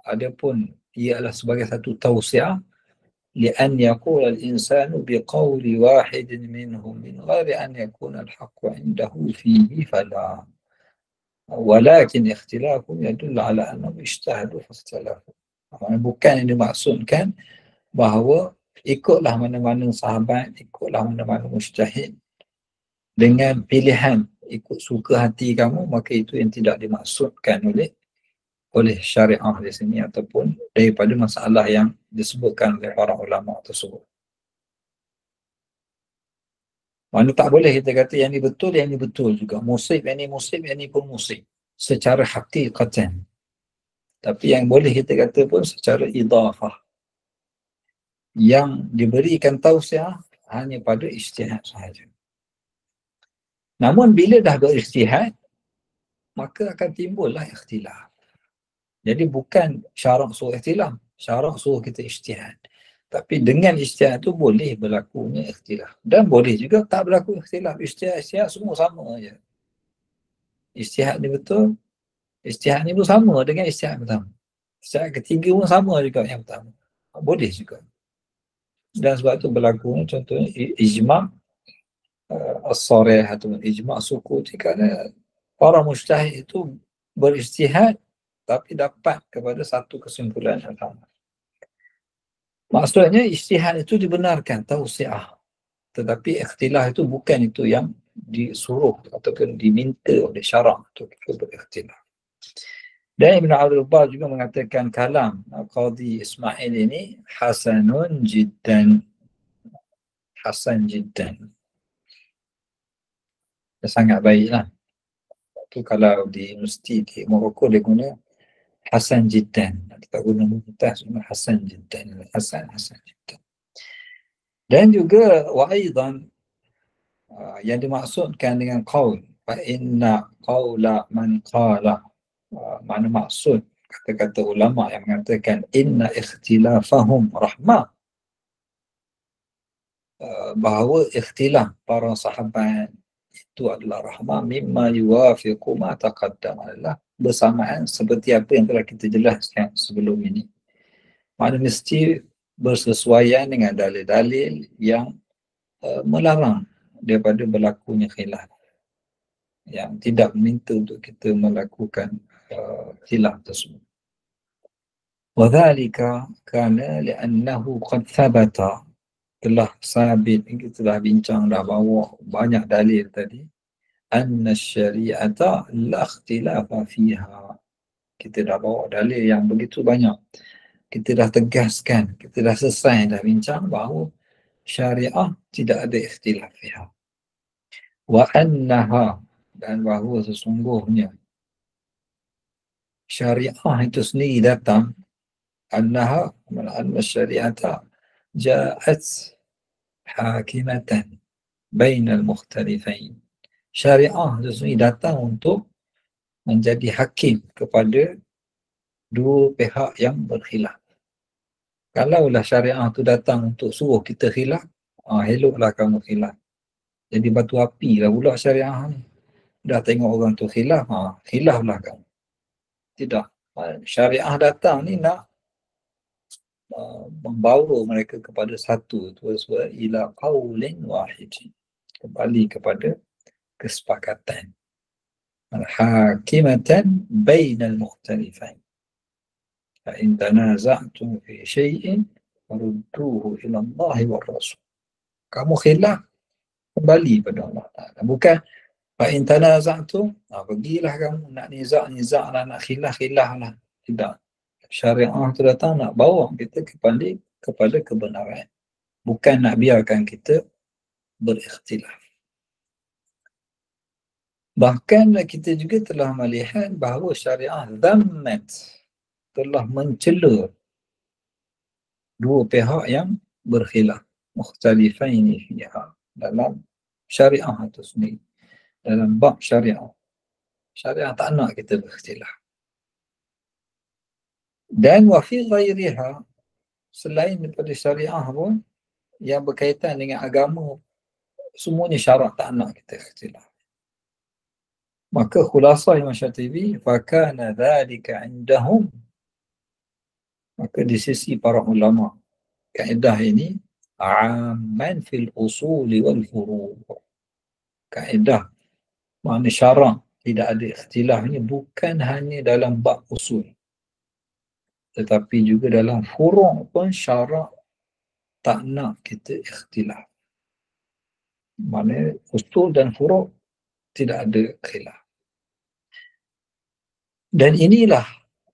Adapun ialah sebagai satu tausi'ah لأن يقول الإنسان بقول واحد منهم من غير أن يكون الحق عنده فيه فلا ولكن اختلاف يدل على أنهم اجتهدوا فاختلفوا. Bukan yang dimaksudkan bahawa ikutlah mana-mana sahabat, ikutlah mana-mana mujtahid dengan pilihan ikut suka hati kamu, maka itu yang tidak dimaksudkan oleh syariah di sini ataupun daripada masalah yang disebutkan oleh para ulama tersebut. Mana tak boleh kita kata yang ni betul juga. Musib, yang ni pun musib. Secara hakikatan. Tapi yang boleh kita kata pun secara idafah. Yang diberikan tausiah hanya pada ijtihad sahaja. Namun bila dah berijtihad, maka akan timbullah ikhtilaf. Jadi bukan syarak suruh ikhtilaf, syarak suruh kita ijtihad. Tapi dengan ijtihad tu boleh berlakunya ikhtilaf. Dan boleh juga tak berlaku ikhtilaf. Ijtihad semua sama aja. Ijtihad ni betul, ijtihad ni pun sama dengan ijtihad pertama. Ijtihad ketiga pun sama juga yang pertama. Boleh juga. Dan sebab tu berlakunya contohnya ijma' as-sarih atau ijma' sukuti, kerana para mujtahid itu berijtihad tapi dapat kepada satu kesimpulan yang sama. Maksudnya ijtihad itu dibenarkan, tausiah. Tetapi ikhtilaf itu bukan itu yang disuruh ataupun diminta oleh syarak untuk kita berikhtilaf. Dan Ibn Abdul Bar juga mengatakan kalam Qadhi Ismail ini hasanun jiddan. Hasan jiddan. Sangat baiklah. Itu kalau di universiti di Morocco dia guna hasan jiddan. Kita guna mumtaz, hasan jiddan. Hasan jiddan. Dan juga wa aidan yang dimaksudkan dengan qaul fa inna qaula man qala, mana maksud kata-kata ulama yang mengatakan inna ikhtilafahum rahmah, bahawa ikhtilaf para sahabat itu adalah rahmah, mimma yuwafiqu ma taqaddam, adalah bersamaan seperti apa yang telah kita jelaskan sebelum ini. Mana mesti bersesuaian dengan dalil-dalil yang melarang daripada berlakunya khilaf, yang tidak meminta untuk kita melakukan khilaf tersebut. Wadhalika kana li'annahu qad thabata, telah sabit, kita dah bincang, dah bawa banyak dalil tadi, anna syari'ata la ikhtilafa fiha. Kita dah bawa dalil yang begitu banyak. Kita dah tegaskan, kita dah selesai dah bincang bahawa syariah tidak ada ikhtilaf fiha. Wa annaha, dan bahawa sesungguhnya syariah itu sendiri datang, annaha, anna syari'ata ja'at hakimatan bainal mukhtalifain. Syariah itu sendiri datang untuk menjadi hakim kepada dua pihak yang berkhilaf. Kalaulah syariah itu datang untuk suruh kita khilaf, eloklah kamu khilaf. Jadi batu api lah pula syariah ni. Dah tengok orang tu khilaf, khilaflah kamu. Tidak. Syariah datang ni nak membawa mereka kepada satu, itu sebab ila qaulin wahid, kembali kepada kesepakatan. Hakimatan bainal mukhtalifain. Fa in tanaza'tum fi syai'in farudduhu ila Allah wa Rasul. Kamu khilaf, kembali pada Allah Ta'ala. Bukan fa'in tanaza'tum, pergilah kamu nak nizak lah, nak khilaf lah. Tidak. Syariah tu datang nak bawa kita kepada kebenaran. Bukan nak biarkan kita berikhtilaf. Bahkan kita juga telah melihat bahawa syariah dhammat, telah mencela dua pihak yang berkhilaf, mukhtalifaini fiha, dalam syariah itu sendiri, dalam bab syariah. Syariah tak nak kita berikhtilaf. Dan wa fi ghairiha, selain daripada syariah pun yang berkaitan dengan agama, semuanya syarak tak nak kita ikhtilaf. Maka khulasah Imam Syatibi, fakana dhalika indahum, maka di sisi para ulama, kaedah ini amman fil usuli wal furu'. Kaedah makna syarak tidak ada ikhtilaf ini bukan hanya dalam bab usul, tetapi juga dalam furu' pun syarak tak nak kita ikhtilaf. Maknanya usul dan furu' tidak ada khilaf. Dan inilah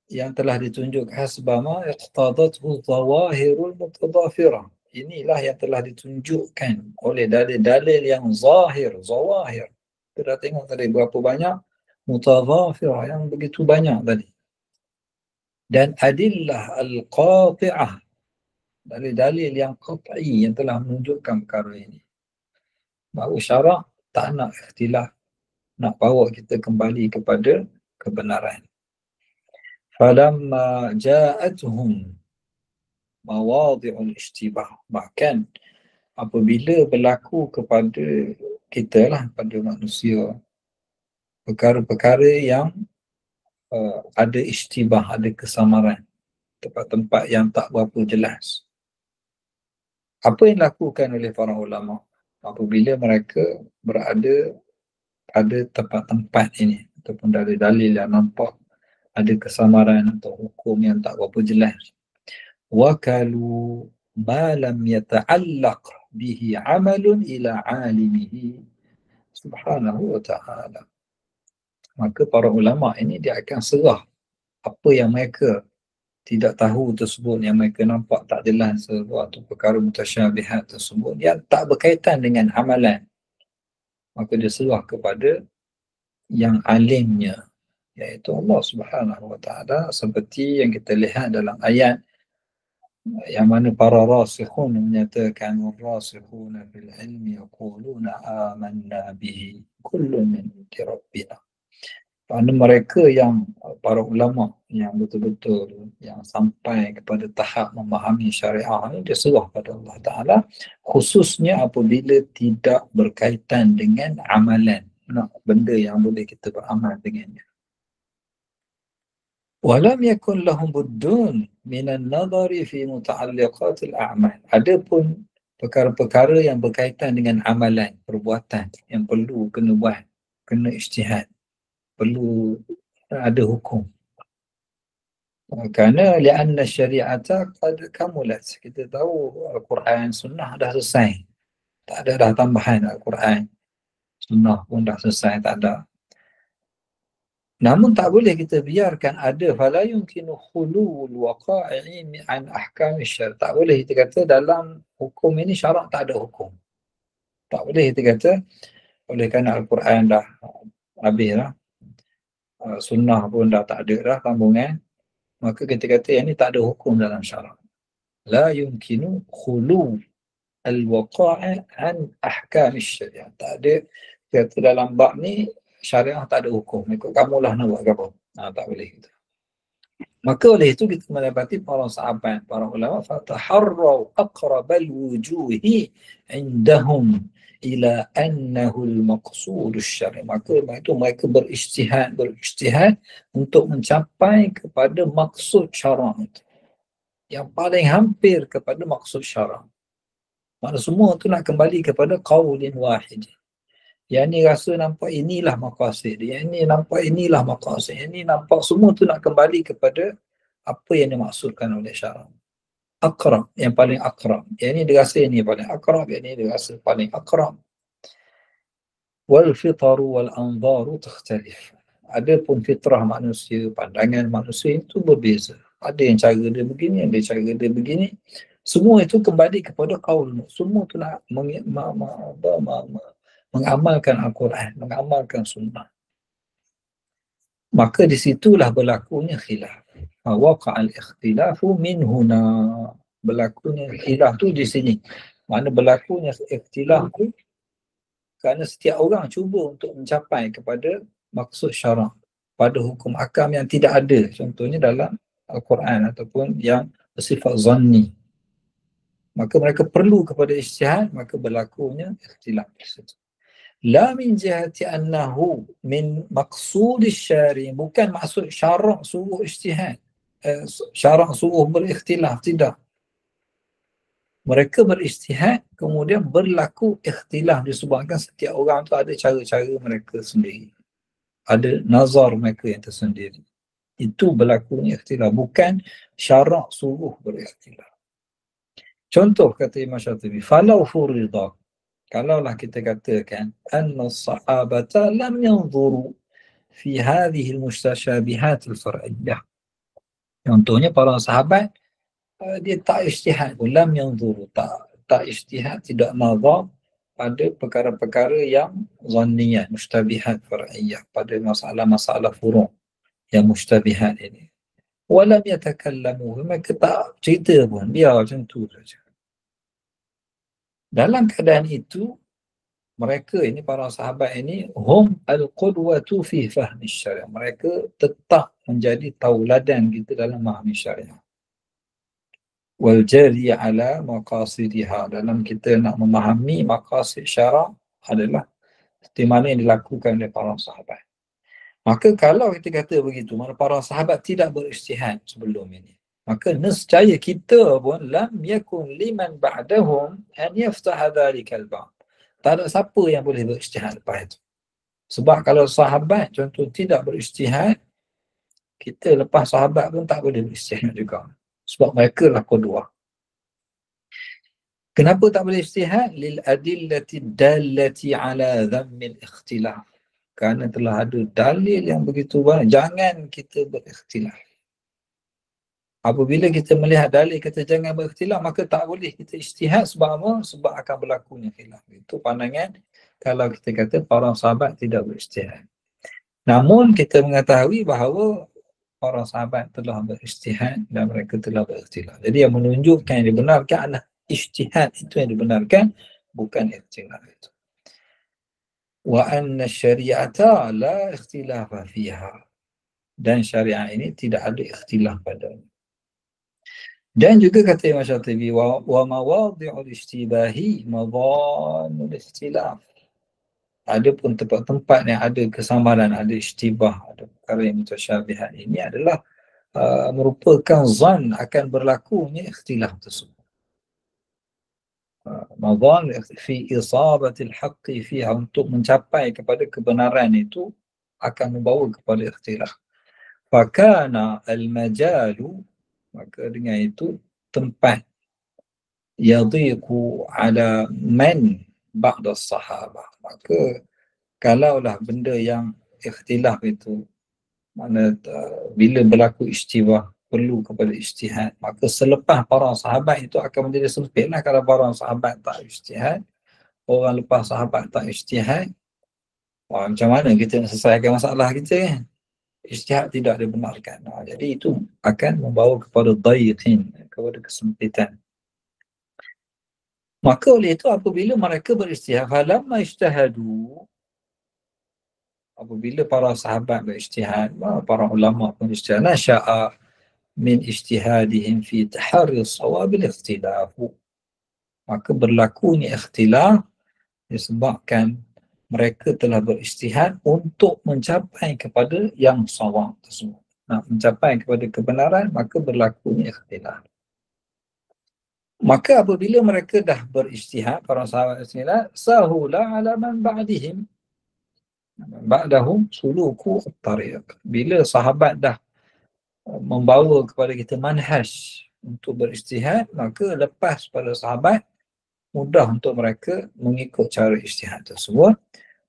yang telah ditunjuk hasbama iqtadathu zawahirul mutadafirah. Inilah yang telah ditunjukkan oleh dalil-dalil yang zahir, zawahir. Kita dah tengok tadi berapa banyak mutadafirah, yang begitu banyak tadi. Dan adillah al-qati'ah, dalil-dalil yang qat'i yang telah menunjukkan perkara ini. Bahawa syarak tak nak ikhtilaf, nak bawa kita kembali kepada kebenaran. Falamma ja'atuhum mawadhi'ul ishtibah, bahkan apabila berlaku kepada kita lah, pada manusia, perkara-perkara yang ada ishtibah, ada kesamaran, tempat-tempat yang tak berapa jelas. Apa yang dilakukan oleh para ulama apabila mereka berada pada tempat-tempat ini, ataupun dalil-dalil yang nampak ada kesamaran atau hukum yang tak berapa jelas. Wakalu ma lam yata'allaq bihi amalun ila alimihi subhanahu wa ta'ala. Maka para ulama ini dia akan serah apa yang mereka tidak tahu tersebut, yang mereka nampak tak jelas sesuatu perkara mutasyabihat tersebut yang tak berkaitan dengan amalan. Maka dia serah kepada yang alimnya, iaitu Allah Subhanahu wa ta'ala, seperti yang kita lihat dalam ayat yang mana para rasikhun menyatakan rasikhuna fil ilmi yaquluna amanna bihi kullun min rabbina. Kerana mereka yang para ulama yang betul-betul yang sampai kepada tahap memahami syariah ini, dia serah pada Allah Ta'ala, khususnya apabila tidak berkaitan dengan amalan, benda yang boleh kita beramal dengannya. Walam yakun lahum buddun minan nadhari fi muta'alliqatil a'mal. Adapun perkara-perkara yang berkaitan dengan amalan, perbuatan yang perlu kena buat, kena ijtihad, perlu ada hukum. Kerana li'anna syari'ata qad kamulat. Kita tahu Al-Quran, Sunnah dah selesai. Tak ada dah tambahan Al-Quran. Sunnah pun dah selesai, tak ada. Namun tak boleh kita biarkan ada fala yumkinu khulul waqa'i an ahkam syar'. Tak boleh kita kata dalam hukum ini syarak tak ada hukum. Tak boleh kita kata oleh kerana Al-Quran dah habis dah, Sunnah pun dah tak ada dah sambungan, maka kita kata yang ni tak ada hukum dalam syarak. La yumkinu khulul al-waqa'i an ahkam syar'. Tak ada kata dalam bab ni syariah tak ada hukum, ikut kamulah nak buat apa. Tak boleh gitu. Maka oleh itu kita mendapati para sahabat, para ulama, fataharraw aqrabal wujuhi indahum ila annahu al-maqsud asy-syar'i. Maka itu mereka berijtihad untuk mencapai kepada maksud syarak itu, yang paling hampir kepada maksud syarak. Maksud semua tu nak kembali kepada qaulin wahid. Yang ni rasa nampak inilah maqasid, yang ni nampak inilah maqasid, yang ni nampak, semua tu nak kembali kepada apa yang dimaksudkan oleh syarak. Aqrab, yang paling aqrab. Yang ni dia rasa yang ni paling aqrab, yang ni dia rasa paling aqrab. wal fitaru wal anzaru takhtalif. Adapun fitrah manusia, pandangan manusia itu berbeza. Ada yang cara dia begini, ada cara dia begini. Semua itu kembali kepada qaul. Semua itu nak mengamalkan Al-Quran, mengamalkan sunnah. Maka di situlah berlakunya khilaf. Waqa'al ikhtilafu min huna. Berlakunya khilaf tu di sini. Mana berlakunya ikhtilaf tu kerana setiap orang cuba untuk mencapai kepada maksud syarak pada hukum akam yang tidak ada, contohnya dalam Al-Quran ataupun yang bersifat zanni. Maka mereka perlu kepada ijtihad, maka berlakunya ikhtilaf. La min jihati annahu min maqsud syari', bukan maksud syarak suruh ijtihad, syarak suruh berikhtilaf, tidak. Mereka berijtihad, kemudian berlaku ikhtilaf disebabkan setiap orang tu ada cara-cara mereka sendiri. Ada nazar mereka yang tersendiri. Itu berlakunya ikhtilaf, bukan syarak suruh berikhtilaf. Contoh kata Imam Syatibi, falau furida, kalaulah kita katakan anna sahabata lam yanzuru fi hadhihi al-mustashabihat al-far'iyyah. Contohnya para sahabat dia tak ijtihad pun, lam yanzuru, tak ijtihad, tidak nazar pada perkara-perkara yang zanniyah, mustabihat far'iyah, pada masalah-masalah furu' yang mustabihat ini. Walam yatakallamu, mereka tak cerita pun, biar macam tu saja. Dalam keadaan itu, mereka ini, para sahabat ini, hum al-qudwatu fi fahmi syariah. Mereka tetap menjadi tauladan kita dalam memahami syariah. Wal jari ala maqasidiha, dalam kita nak memahami maqasid syarak adalah seperti mana yang dilakukan oleh para sahabat. Maka kalau kita kata begitu, mana para sahabat tidak berijtihad sebelum ini, maka nescaya kita pun lam yakun liman ba'dahum an yaftaha dhalikal bab. Tak ada siapa yang boleh berijtihad lepas itu. Sebab kalau sahabat contoh tidak berijtihad, kita lepas sahabat pun tak boleh berijtihad juga. Sebab mereka lah qudwah. Kenapa tak boleh ijtihad? Lil adillati dallati ala dhammil ikhtilaf. Kerana telah ada dalil yang begitu banyak. Jangan kita berikhtilaf. Apabila kita melihat dalil kata jangan berikhtilaf, maka tak boleh kita ijtihad. Sebab apa? Sebab akan berlakunya khilaf. Itu pandangan kalau kita kata para sahabat tidak berijtihad. Namun kita mengetahui bahawa para sahabat telah berijtihad dan mereka telah berikhtilaf. Jadi yang menunjukkan yang dibenarkan adalah ijtihad itu yang dibenarkan, bukan ikhtilaf itu. Wa anna syari'ata la ikhtilafa fiha. Dan syariat ini tidak ada ikhtilaf padanya. Dan juga kata Imam Syatibi, wa mawadhi'ul ishtibahi madhanul ikhtilaf. Ada pun tempat-tempat yang ada kesamaran, ada ishtibah, ada perkara yang mutasyabihat, ini adalah merupakan zan akan berlakunya ikhtilaf tersebut. Madhan fi isabatil haqqi fiha, untuk mencapai kepada kebenaran itu akan membawa kepada ikhtilaf. Fakana al-majalu, maka dengan itu tempat yadhiqu ala man ba'da sahabah. Maka kalaulah benda yang ikhtilaf itu, mana bila berlaku ijtibah perlu kepada ijtihad, maka selepas para sahabat itu akan menjadi sempitlah. Kalau para sahabat tak ijtihad, orang lepas sahabat tak ijtihad, macam mana kita nak selesaikan masalah kita kan? Ijtihad tidak dibenarkan. Jadi itu akan membawa kepada dayqin, kepada kesempitan. Maka oleh itu apabila mereka berijtihad, falamma ijtahadu, apabila para sahabat berijtihad, para ulama pun ijtihad, nasya'a min ijtihadihim fi tahari sawabil ikhtilaf, maka berlakunya ikhtilaf disebabkan mereka telah berijtihad untuk mencapai kepada yang sawab tersebut. Nak mencapai kepada kebenaran, maka berlakunya ikhtilaf. Maka apabila mereka dah berijtihad, para sahabat ijtihad, sahula ala man ba'dihim, ba'dahum suluku at-tariq. Bila sahabat dah membawa kepada kita manhaj untuk berijtihad, maka lepas pada sahabat mudah untuk mereka mengikut cara ijtihad tersebut.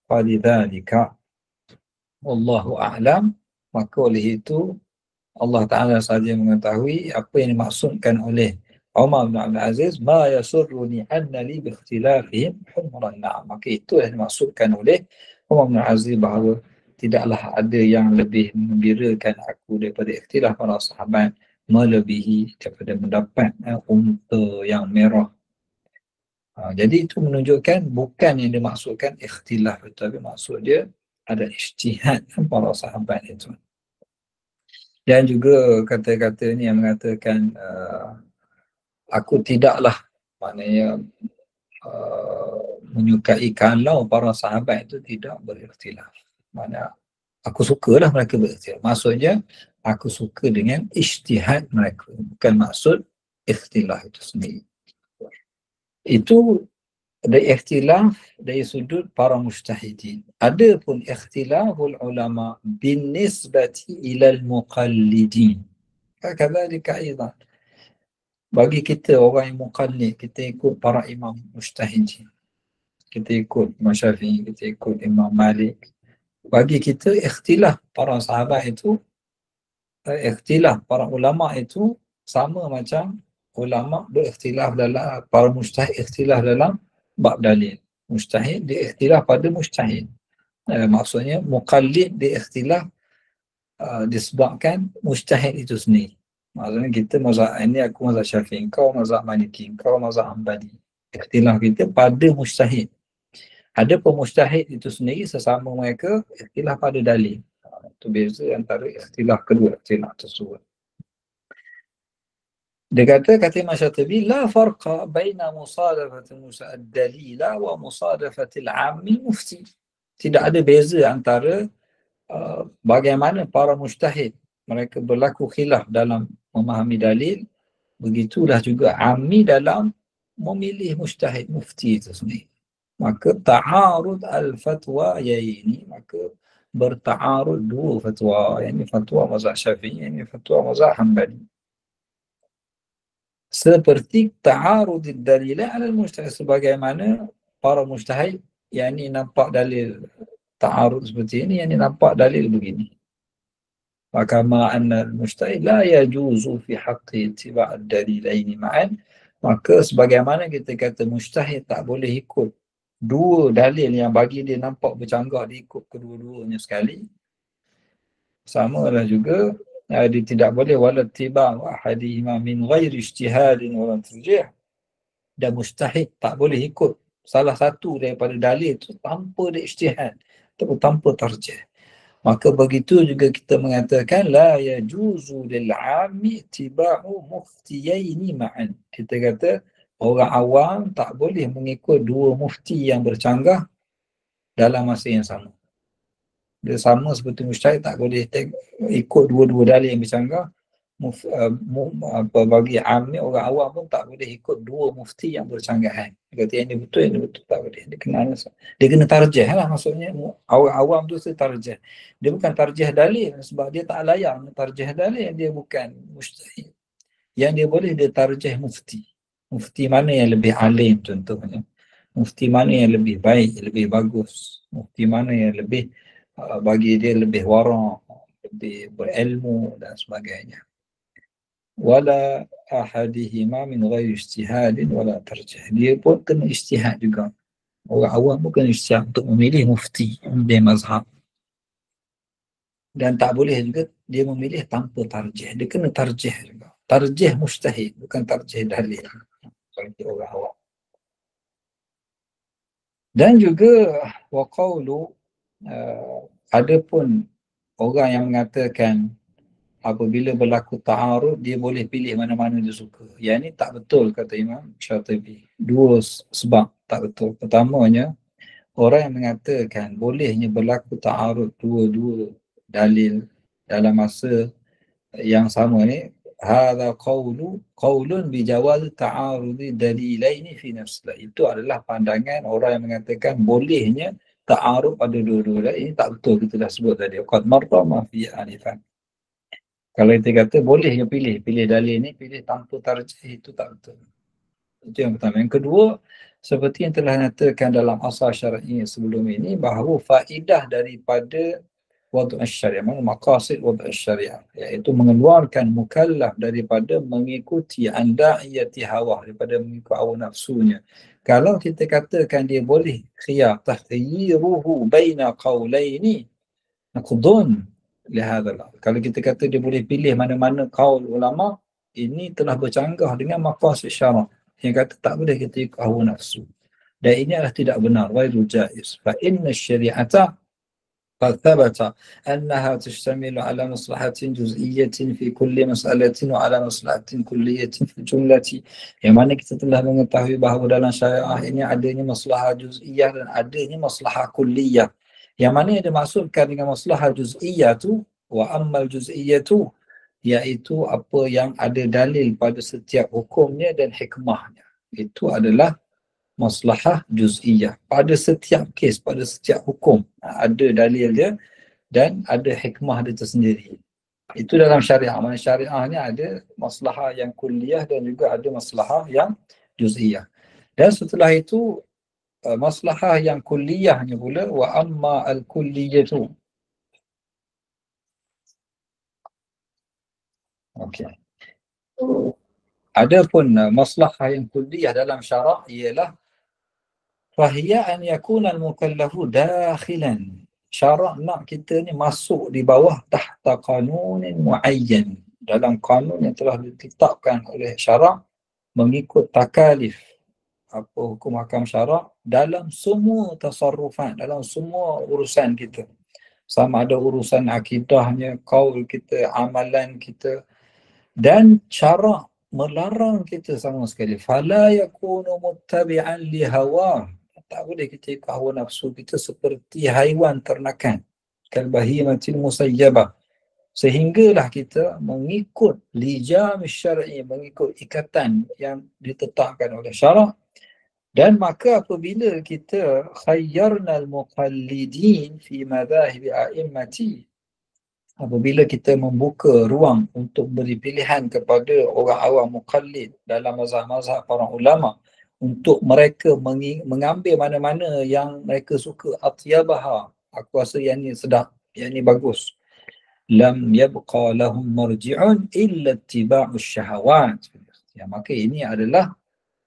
falidzalika wallahu a'lam, maka oleh itu Allah Ta'ala sahaja mengetahui apa yang dimaksudkan oleh Umar bin Abdul Aziz, ma yasurruni anna li biikhtilafihim humran na'am. Maka itu yang dimaksudkan oleh Umar bin Abdul Aziz bahawa tidaklah ada yang lebih menggembirakan aku daripada ikhtilaf para sahabat melebihi daripada mendapat unta yang merah. Jadi itu menunjukkan bukan yang dimaksudkan ikhtilaf, tetapi maksud dia ada ijtihad para sahabat itu. Dan juga kata-kata ni yang mengatakan aku tidaklah, maknanya menyukai kalau para sahabat itu tidak berikhtilaf. Maknanya aku sukalah mereka berikhtilaf. Maksudnya aku suka dengan ijtihad mereka, bukan maksud ikhtilaf itu sendiri. Itu dari ikhtilaf dari sudut para mujtahidin. Adapun ikhtilaful ulama binisbati ilal muqallidin. Kadzalika aidan. Bagi kita orang yang muqallid, kita ikut para imam mujtahidin. Kita ikut Imam Syafi'i, kita ikut Imam Malik. Bagi kita ikhtilaf para sahabat itu, ikhtilaf para ulama itu sama macam ulama berikhtilaf dalam, para mujtahid ikhtilaf dalam bab dalil. Mujtahid dia ikhtilaf pada mujtahid. Maksudnya muqallid dia ikhtilaf disebabkan mujtahid itu sendiri. Maksudnya kita mazhab ini, aku mazhab Syafi'i, kau mazhab Maliki, kau mazhab Hanbali. Ikhtilaf kita pada mujtahid. Ada pemujtahid itu sendiri sesama mereka ikhtilaf pada dalil. Itu beza antara ikhtilaf kedua ikhtilaf tersebut. Dia kata Imam Syatibi, la farqa baina musadafati ad-dalila wa musadafati al-'ammi mufti. Tidak ada beza antara bagaimana para mujtahid mereka berlaku khilaf dalam memahami dalil, begitulah juga ammi dalam memilih mujtahid mufti itu sendiri. Maka ta'arud al-fatwa ini, maka berta'arud dua fatwa, yakni fatwa mazhab Syafi'i, yakni fatwa mazhab Hanbali. Seperti ta'arud ad-dalil 'ala al-mujtahid, sebagaimana para mujtahid yakni nampak dalil ta'arud seperti ini, yakni nampak dalil begini. Maka ma'anna al-mujtahid la yajuzu fi haqqi ittiba' ad-dalilaini ma'an, maka sebagaimana kita kata mujtahid tak boleh ikut dua dalil yang bagi dia nampak bercanggah, dia ikut kedua-duanya sekali. Samalah juga dia tidak boleh wala ittiba' ahadihima min ghairi ijtihadin wala tarjih. Dan mujtahid tak boleh ikut salah satu daripada dalil itu tanpa dia ijtihad atau tanpa tarjih. Maka begitu juga kita mengatakan la yajuzu lil 'ammi ittiba'u muftiyaini ma'an. Kita kata orang awam tak boleh mengikut dua mufti yang bercanggah dalam masa yang sama. Dia sama seperti mujtahid tak boleh ikut dua-dua dalil yang bercanggah. Bagi amni, orang awam pun tak boleh ikut dua mufti yang bercanggahan. Dia kata yang ini betul tak boleh. Dia kena tarjih lah, maksudnya orang awam tu tarjih. Dia bukan tarjih dalil sebab dia tak layak tarjih dalil, dia bukan mujtahid. Yang dia boleh dia tarjih mufti. Mufti mana yang lebih alim contohnya. Mufti mana yang lebih baik, lebih bagus. Mufti mana yang lebih bagi dia lebih wara', lebih berilmu dan sebagainya. Wala ahadihima min ghairi ijtihadin wala tarjih. Dia pun kena ijtihad juga. Orang awam pun kena ijtihad untuk memilih mufti, memilih mazhab. Dan tak boleh juga dia memilih tanpa tarjih. Dia kena tarjih juga. Tarjih mujtahid, bukan tarjih dalil. Bagi orang awam. Dan juga waqawlu, adapun orang yang mengatakan apabila berlaku ta'arud, dia boleh pilih mana-mana dia suka. Yang ini tak betul, kata Imam Syatibi. Dua sebab tak betul. Pertamanya, orang yang mengatakan bolehnya berlaku ta'arud dua-dua dalil dalam masa yang sama ni, hadha qawlun bijawaz ta'arudi dalilaini fi nafsila. Itu adalah pandangan orang yang mengatakan bolehnya ta'arud pada dua-dua dalil. Ini tak betul, kita dah sebut tadi. Qad marra ma fi anifan. Kalau kita kata boleh yang pilih dalil ni, pilih tanpa tarjih, itu tak betul. Itu yang pertama. Yang kedua, seperti yang telah nyatakan dalam asal syar'i sebelum ini, bahawa faedah daripada wadu' syariah, mana maqasid wadu' syariah, iaitu mengeluarkan mukallaf daripada mengikuti anda'iyati hawa, daripada mengikut hawa nafsunya. Kalau kita katakan dia boleh khiyar takhyiruhu baina qawlaini naqdun lihadha. Kalau kita kata dia boleh pilih mana-mana qaul ulama, ini telah bercanggah dengan maqasid syara' yang kata tak boleh kita ikut hawa nafsu. Dan ini adalah tidak benar, ghairu jaiz. Fa inna syari'ata قد ثبت أنها تشتمل على مصلحة جزئية في كل مسألة وعلى مصلحة كلية في الجملة. Yang mana kita telah mengetahui bahawa dalam syariah ini adanya maslahah juz'iyah dan adanya maslahah kulliyah. Yang mana yang dimaksudkan dengan maslahah juz'iyah tu, wa ammal juz'iyah tu, iaitu apa yang ada dalil pada setiap hukumnya dan hikmahnya. Itu adalah maslahah juz'iyah. Pada setiap kes, pada setiap hukum, ada dalil dia dan ada hikmah dia tersendiri. Itu dalam syariah. Mana syariah ni ada maslahah yang kulliyah dan juga ada maslahah yang juz'iyah. Dan setelah itu, maslahah yang kulliyahnya pula, wa amma al-kulliyatu. Okey. Adapun maslahah yang kulliyah dalam syarak ialah fahiyya an yakuna al-mukallafu dakhilan. Syarak nak kita ni masuk di bawah tahta qanunin muayyan, dalam kanun yang telah ditetapkan oleh syarak, mengikut takalif apa hukum hakam syarak dalam semua tasarrufan, dalam semua urusan kita. Sama ada urusan akidahnya, qaul kita, amalan kita, dan syarak melarang kita sama sekali. Fala yakunu muttabi'an li hawa. Tak boleh kita ikut hawa nafsu kita seperti haiwan ternakan. Kalbahimatil musayyabah. Sehinggalah kita mengikut lijam syar'i, mengikut ikatan yang ditetapkan oleh syarak. Dan maka apabila kita khayyarna al-muqallidin fi madhahib a'immati, apabila kita membuka ruang untuk beri pilihan kepada orang awam muqallid dalam mazhab-mazhab para ulama, untuk mereka mengambil mana-mana yang mereka suka, atyabaha, aku rasa yang ni sedap, yang ni bagus, lam yabqa lahum marji'un illa ittiba'us syahawat. Ya, maka ini adalah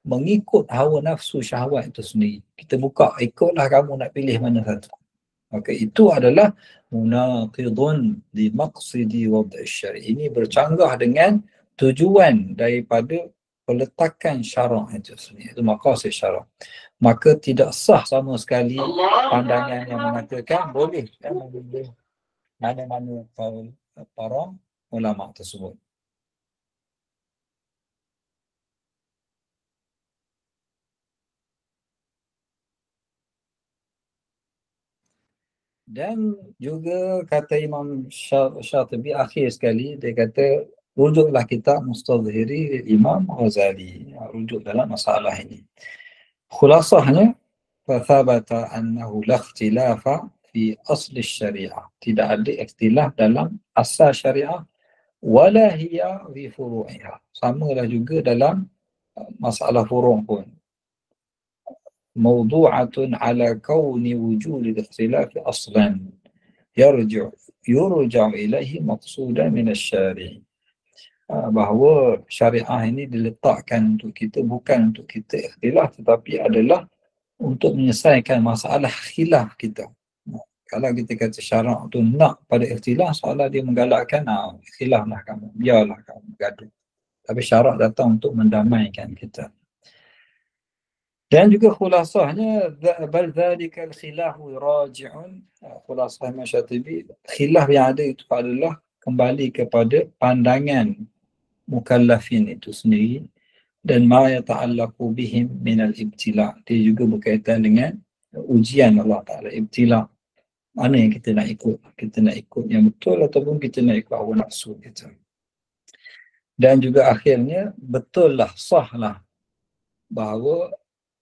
mengikut hawa nafsu syahwat itu sendiri. Kita buka, ikutlah kamu nak pilih mana satu. Maka itu adalah munaqidun li maqsidi wad'i syari'. Ini bercanggah dengan tujuan daripada peletakan syarak itu sendiri. Itu maqasid syarak. Maka tidak sah sama sekali pandangan yang mengatakan boleh memilih mana-mana para ulama tersebut. Dan juga kata Imam Syatibi akhir sekali, dia kata rujuklah kitab Mustadhhiri Imam Ghazali, rujuk dalam masalah ini. Khulasahnya, fathabata annahu la ikhtilafa fi asli syariah. Tidak ada ikhtilaf dalam asal syariah, wala hiya fi furu'iha. Samalah juga dalam masalah furu' pun. موضوعة على كون وجود الاختلاف أصلا يرجع إليه مقصودا من الشارع. Bahawa syariah ini diletakkan untuk kita, bukan untuk kita ikhtilaf, tetapi adalah untuk menyelesaikan masalah khilaf kita. Kalau kita kata syarak tu nak pada ikhtilaf, seolah dia menggalakkan, khilaflah kamu, biarlah kamu gaduh. Tapi syarak datang untuk mendamaikan kita. Dan juga khulasahnya, bal dhalika al-khilafu raji'un, khulasah Imam Syatibi, khilaf yang ada itu adalah kembali kepada pandangan mukallafin itu sendiri, dan ma yata'allaqu bihim min al-ibtila'. Dia juga berkaitan dengan ujian Allah Ta'ala, ibtila'. Mana yang kita nak ikut? Kita nak ikut yang betul ataupun kita nak ikut hawa nafsu kita. Dan juga akhirnya, betul lah, sahlah bahawa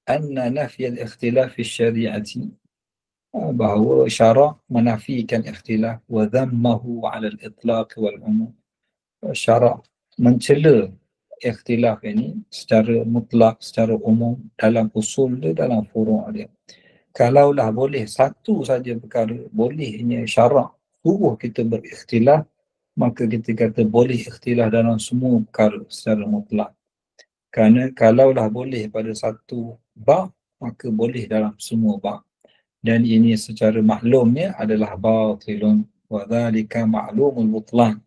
anna nafi al-ikhtilaf fi syari'ati, bahawa syarak menafikan ikhtilaf, wa dhammahu 'ala al-itlaq wal umum. Syarak mencela ikhtilaf ini secara mutlak, secara umum dalam usul dia, dalam furu' dia. Kalaulah boleh satu saja perkara, bolehnya syarak suruh kita berikhtilaf, maka kita kata boleh ikhtilaf dalam semua perkara secara mutlak. Kerana kalaulah boleh pada satu bab, maka boleh dalam semua bab. Dan ini secara maklumnya adalah batilun wa dhalika ma'lumul butlan.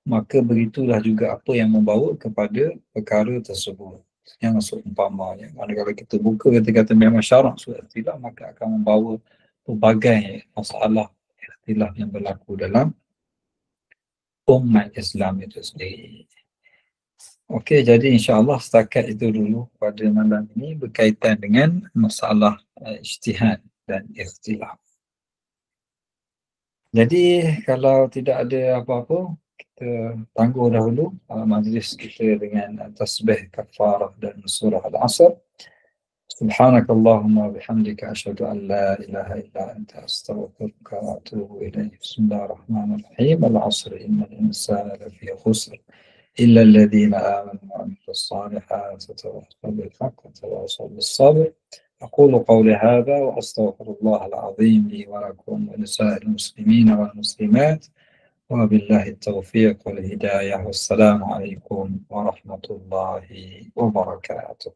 Maka begitulah juga apa yang membawa kepada perkara tersebut. Yang seumpamanya, kalau kita buka kata-kata memang syarak surat ikhtilaf, maka akan membawa pelbagai masalah ikhtilaf yang berlaku dalam umat Islam itu sendiri. Okey, jadi insya-Allah setakat itu dulu pada malam ini berkaitan dengan masalah ijtihad dan ikhtilaf. Jadi kalau tidak ada apa-apa, kita tangguh dahulu majlis kita dengan tasbih kafarah dan surah Al-Asr. Subhanakallahumma bihamdika asyhadu an la ilaha illa anta astaghfiruka wa atubu ilaik. Bismillahirrahmanirrahim. Al-'asr innal insana lafi khusr illa alladhina amanu wa 'amilus salihati wa tawasaw bil haqqi wa tawasaw bis sabr. أقول قولي هذا وأستغفر الله العظيم لي ولكم ولسائر المسلمين والمسلمات وبالله التوفيق والهداية والسلام عليكم ورحمة الله وبركاته.